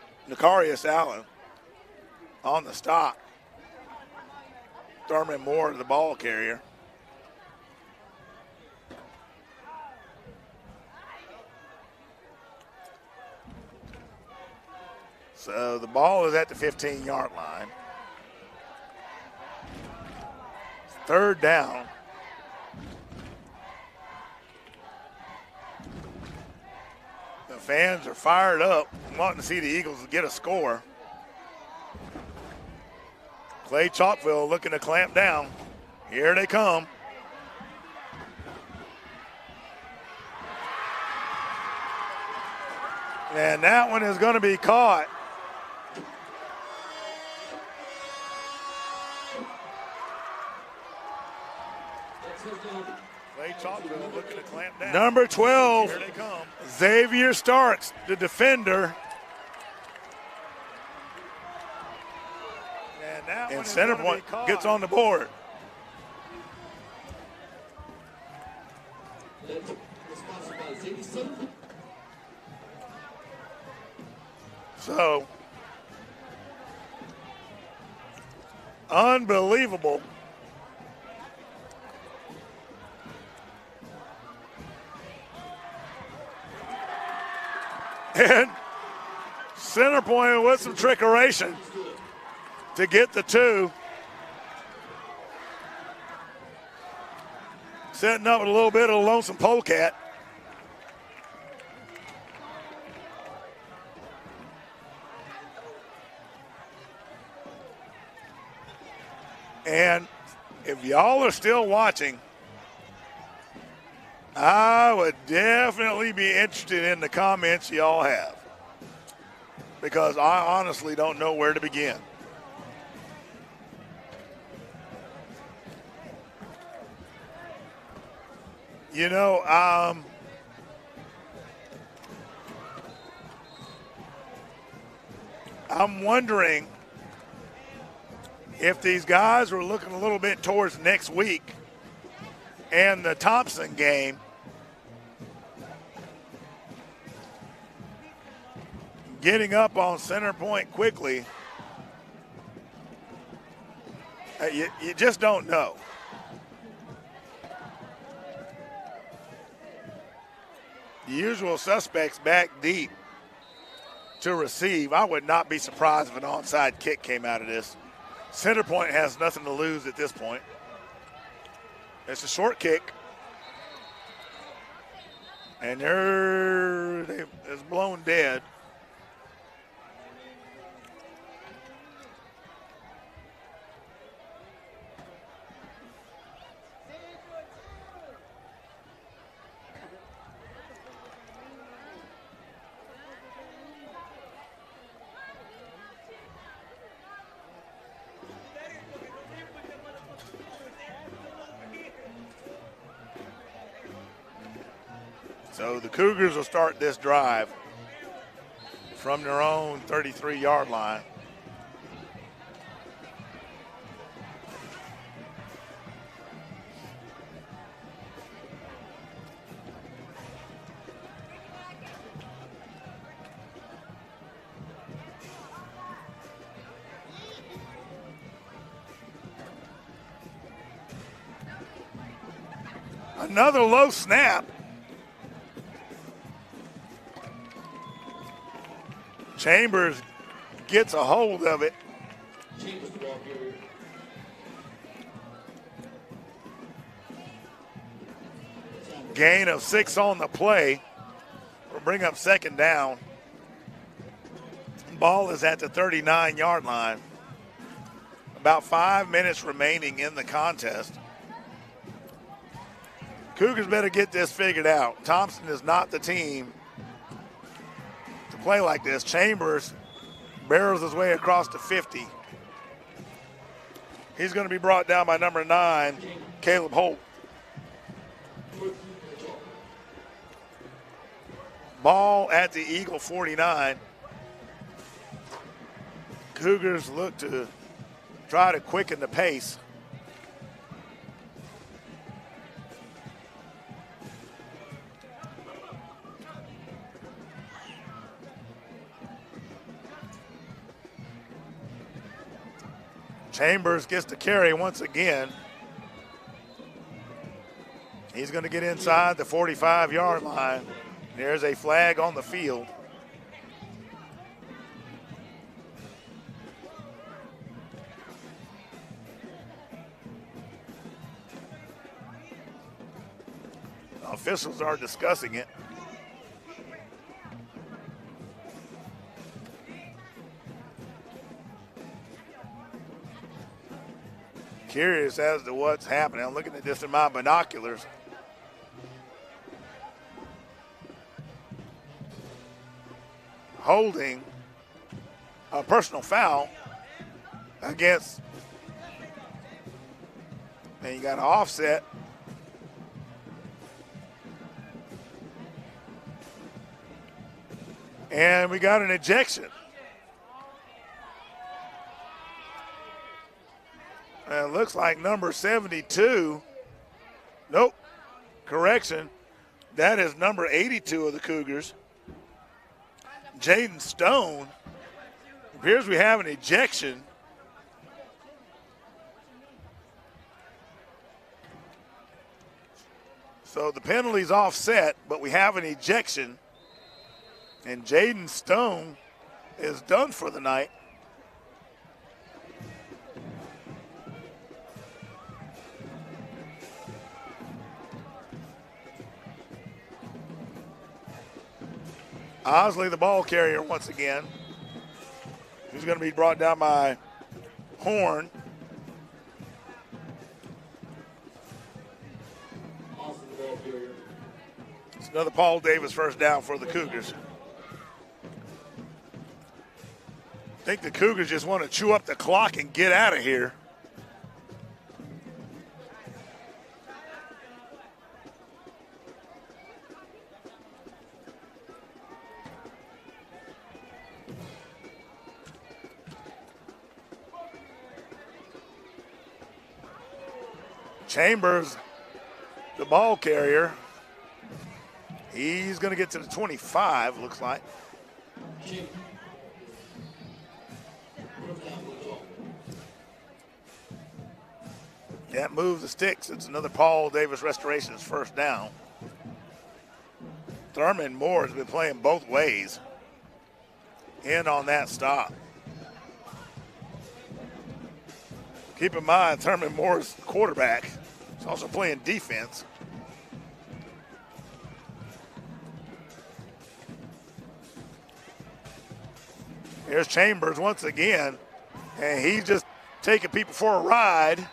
Allen on the stop. Thurman Moore, the ball carrier. So the ball is at the 15-yard line. Third down. The fans are fired up, wanting to see the Eagles get a score. Clay-Chalkville looking to clamp down. Here they come. And that one is going to be caught. Clay-Chalkville looking to clamp down. Number 12, here they come. Xavier Starks, the defender. And center point gets on the board. So, unbelievable. And center point with some trickeration to get the two. Setting up a little bit of a lonesome polecat. And if y'all are still watching, I would definitely be interested in the comments y'all have, because I honestly don't know where to begin. You know, I'm wondering if these guys were looking a little bit towards next week and the Thompson game, getting up on center point quickly, you just don't know. The usual suspects back deep. to receive. I would not be surprised if an onside kick came out of this. Center Point has nothing to lose at this point. It's a short kick. And it's blown dead. So the Cougars will start this drive from their own 33-yard line. Another low snap. Chambers gets a hold of it. Gain of 6 on the play. We'll bring up second down. Ball is at the 39-yard line. About 5 minutes remaining in the contest. Cougars better get this figured out. Thompson is not the team to play like this. Chambers barrels his way across the 50. He's going to be brought down by number 9, Caleb Holt. Ball at the Eagle 49. Cougars look to try to quicken the pace. Chambers gets the carry once again. He's going to get inside the 45-yard line. There's a flag on the field. Officials are discussing it. Curious as to what's happening. I'm looking at this in my binoculars. Holding a personal foul against, and you got an offset. And we got an ejection. And it looks like number 72. Nope. Correction. That is number 82 of the Cougars. Jaden Stone. It appears we have an ejection. So the penalty's offset, but we have an ejection. And Jaden Stone is done for the night. Osley, the ball carrier once again. He's going to be brought down by Horn. It's another Paul Davis first down for the Cougars. I think the Cougars just want to chew up the clock and get out of here. Chambers, the ball carrier. He's going to get to the 25, looks like. Can't move the sticks. It's another Paul Davis Restoration's first down. Thurman Moore has been playing both ways. in on that stop. Keep in mind, Thurman Moore's quarterback is also playing defense. Here's Chambers once again, and he's just taking people for a ride.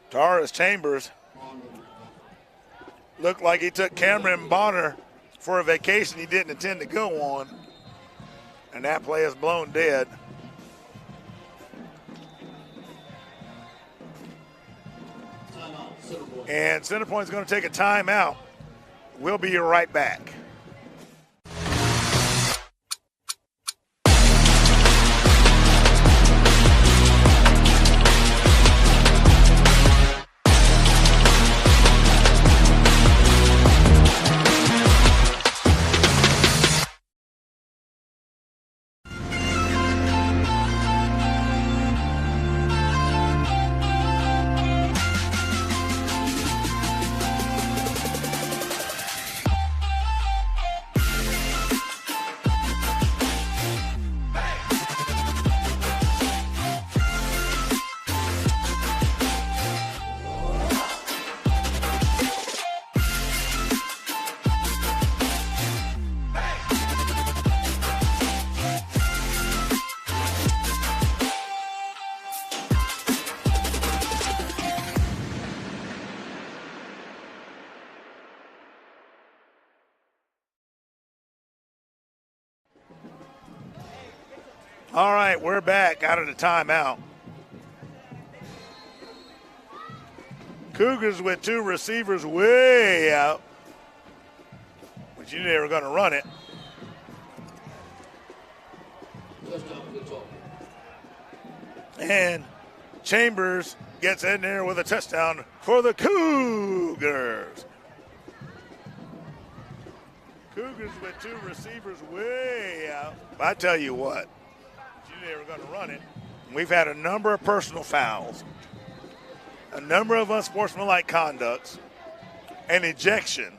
Taurus Chambers looked like he took Cameron Bonner for a vacation he didn't intend to go on, and that play is blown dead. And Center Point is going to take a timeout. We'll be right back. All right, we're back out of the timeout. Cougars with two receivers way out, but you knew they were going to run it. And Chambers gets in there with a touchdown for the Cougars. Cougars with two receivers way out. I tell you what, you knew they were going to run it. We've had a number of personal fouls, a number of unsportsmanlike conducts, an ejection.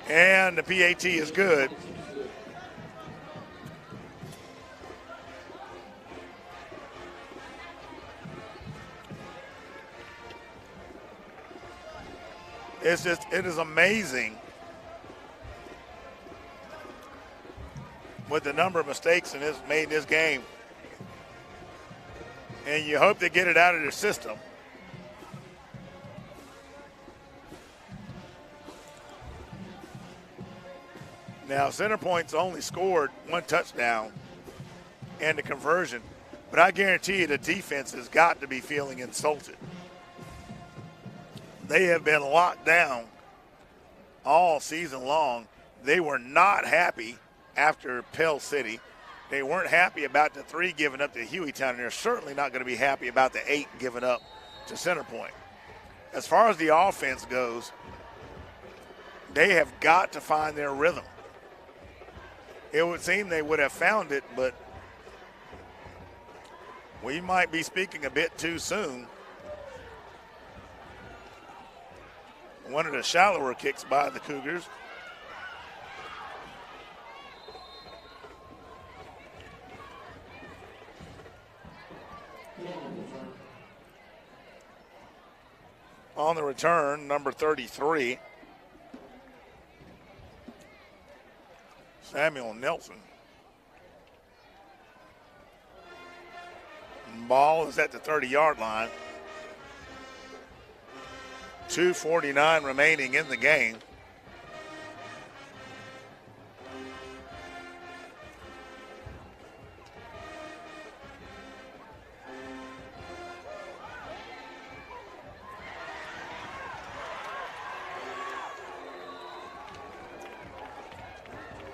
And the PAT is good. It is amazing with the number of mistakes made in this game. And you hope they get it out of their system. Now, Center Point's only scored one touchdown and a conversion, but I guarantee you the defense has got to be feeling insulted. They have been locked down all season long. They were not happy after Pell City. They weren't happy about the 3 given up to Hueytown, and they're certainly not going to be happy about the 8 given up to Center Point. As far as the offense goes, they have got to find their rhythm. It would seem they would have found it, but we might be speaking a bit too soon. One of the shallower kicks by the Cougars. On the return, number 33, Samuel Nelson. Ball is at the 30-yard line. 2:49 remaining in the game.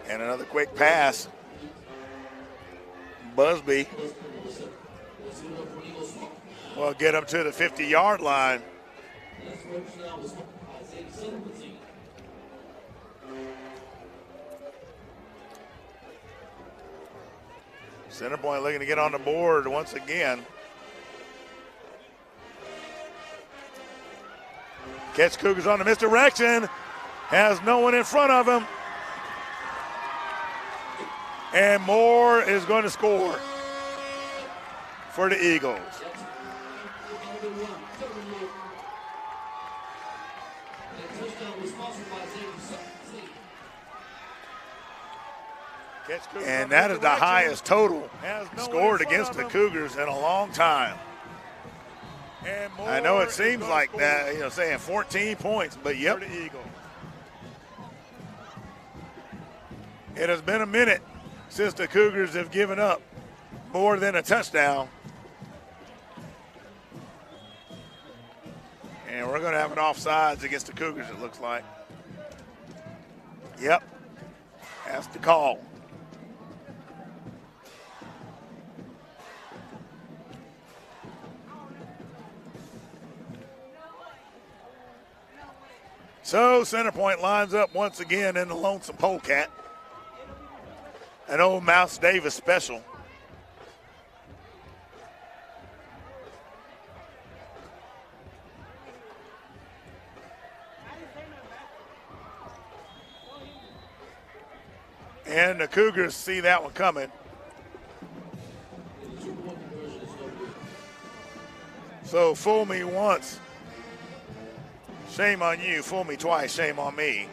And another quick pass. Busby will get him to the 50-yard line. Center Point looking to get on the board once again. Catch Cougars on the misdirection. Has no one in front of him. And Moore is going to score for the Eagles. And that is the highest total scored against the Cougars in a long time. I know it seems like that, saying 14 points, but yep. It has been a minute since the Cougars have given up more than a touchdown. And we're going to have an offsides against the Cougars, it looks like. Yep, that's the call. So Center Point lines up once again in the Lonesome Polecat. An old Mouse Davis special. And the Cougars see that one coming. So fool me once, shame on you. Fool me twice, shame on me.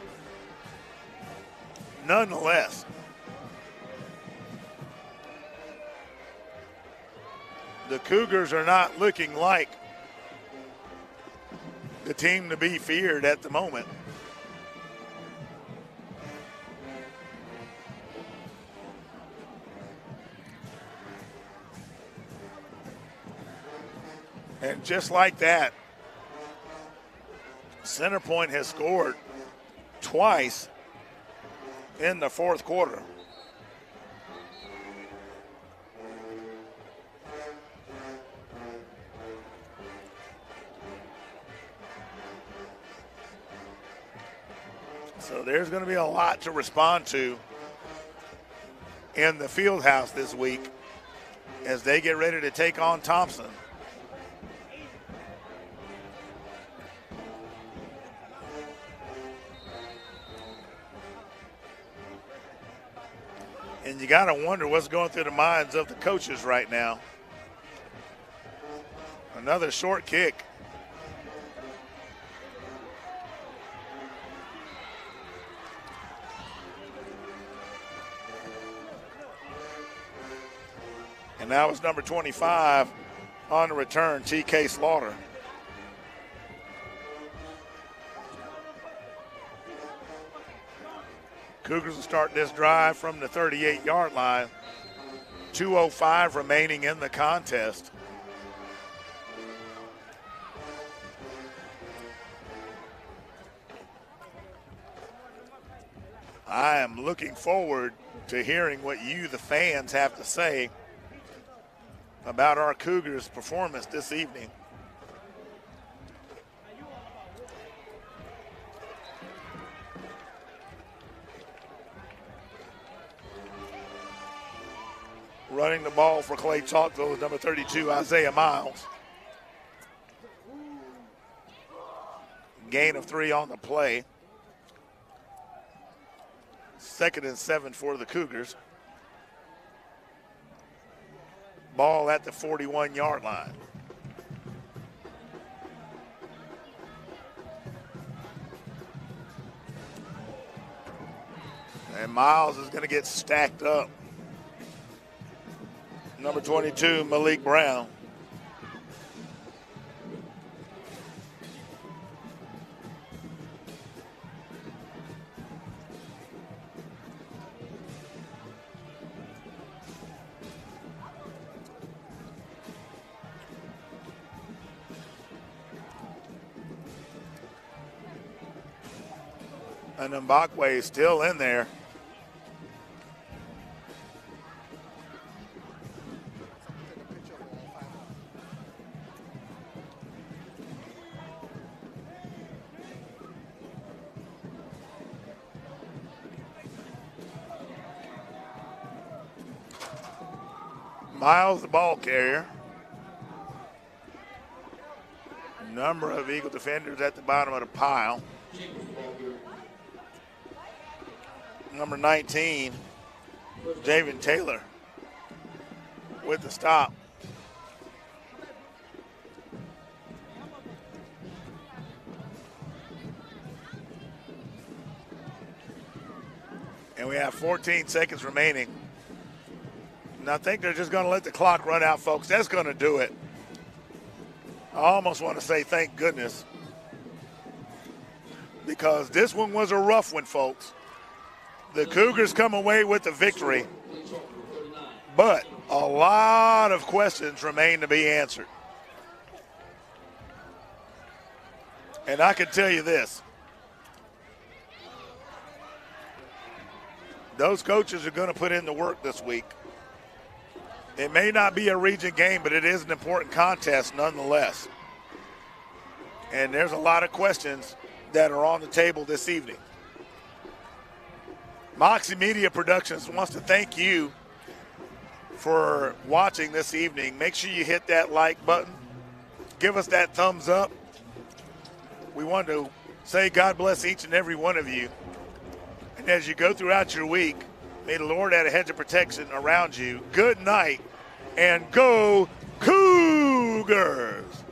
Nonetheless, the Cougars are not looking like the team to be feared at the moment. And just like that, Center Point has scored twice in the fourth quarter. So there's going to be a lot to respond to in the field house this week as they get ready to take on Thompson. And you got to wonder what's going through the minds of the coaches right now. Another short kick. And now it's number 25 on the return, T.K. Slaughter. Cougars will start this drive from the 38-yard line. 2:05 remaining in the contest. I am looking forward to hearing what you, the fans, have to say about our Cougars' performance this evening. Running the ball for Clay-Chalkville is number 32, Isaiah Miles. Gain of 3 on the play. 2nd and 7 for the Cougars. Ball at the 41-yard line. And Miles is going to get stacked up. Number 22, Malik Brown. And Mbakwe is still in there. Miles, the ball carrier. Number of Eagle defenders at the bottom of the pile. Number 19, Javen Taylor with the stop. And we have 14 seconds remaining. And I think they're just going to let the clock run out, folks. That's going to do it. I almost want to say thank goodness, because this one was a rough one, folks. The Cougars come away with the victory, but a lot of questions remain to be answered. And I can tell you this. Those coaches are going to put in the work this week. It may not be a region game, but it is an important contest nonetheless. And there's a lot of questions that are on the table this evening. Moxie Media Productions wants to thank you for watching this evening. Make sure you hit that like button. Give us that thumbs up. We want to say God bless each and every one of you. And as you go throughout your week, may the Lord add a hedge of protection around you. Good night, and go Cougars!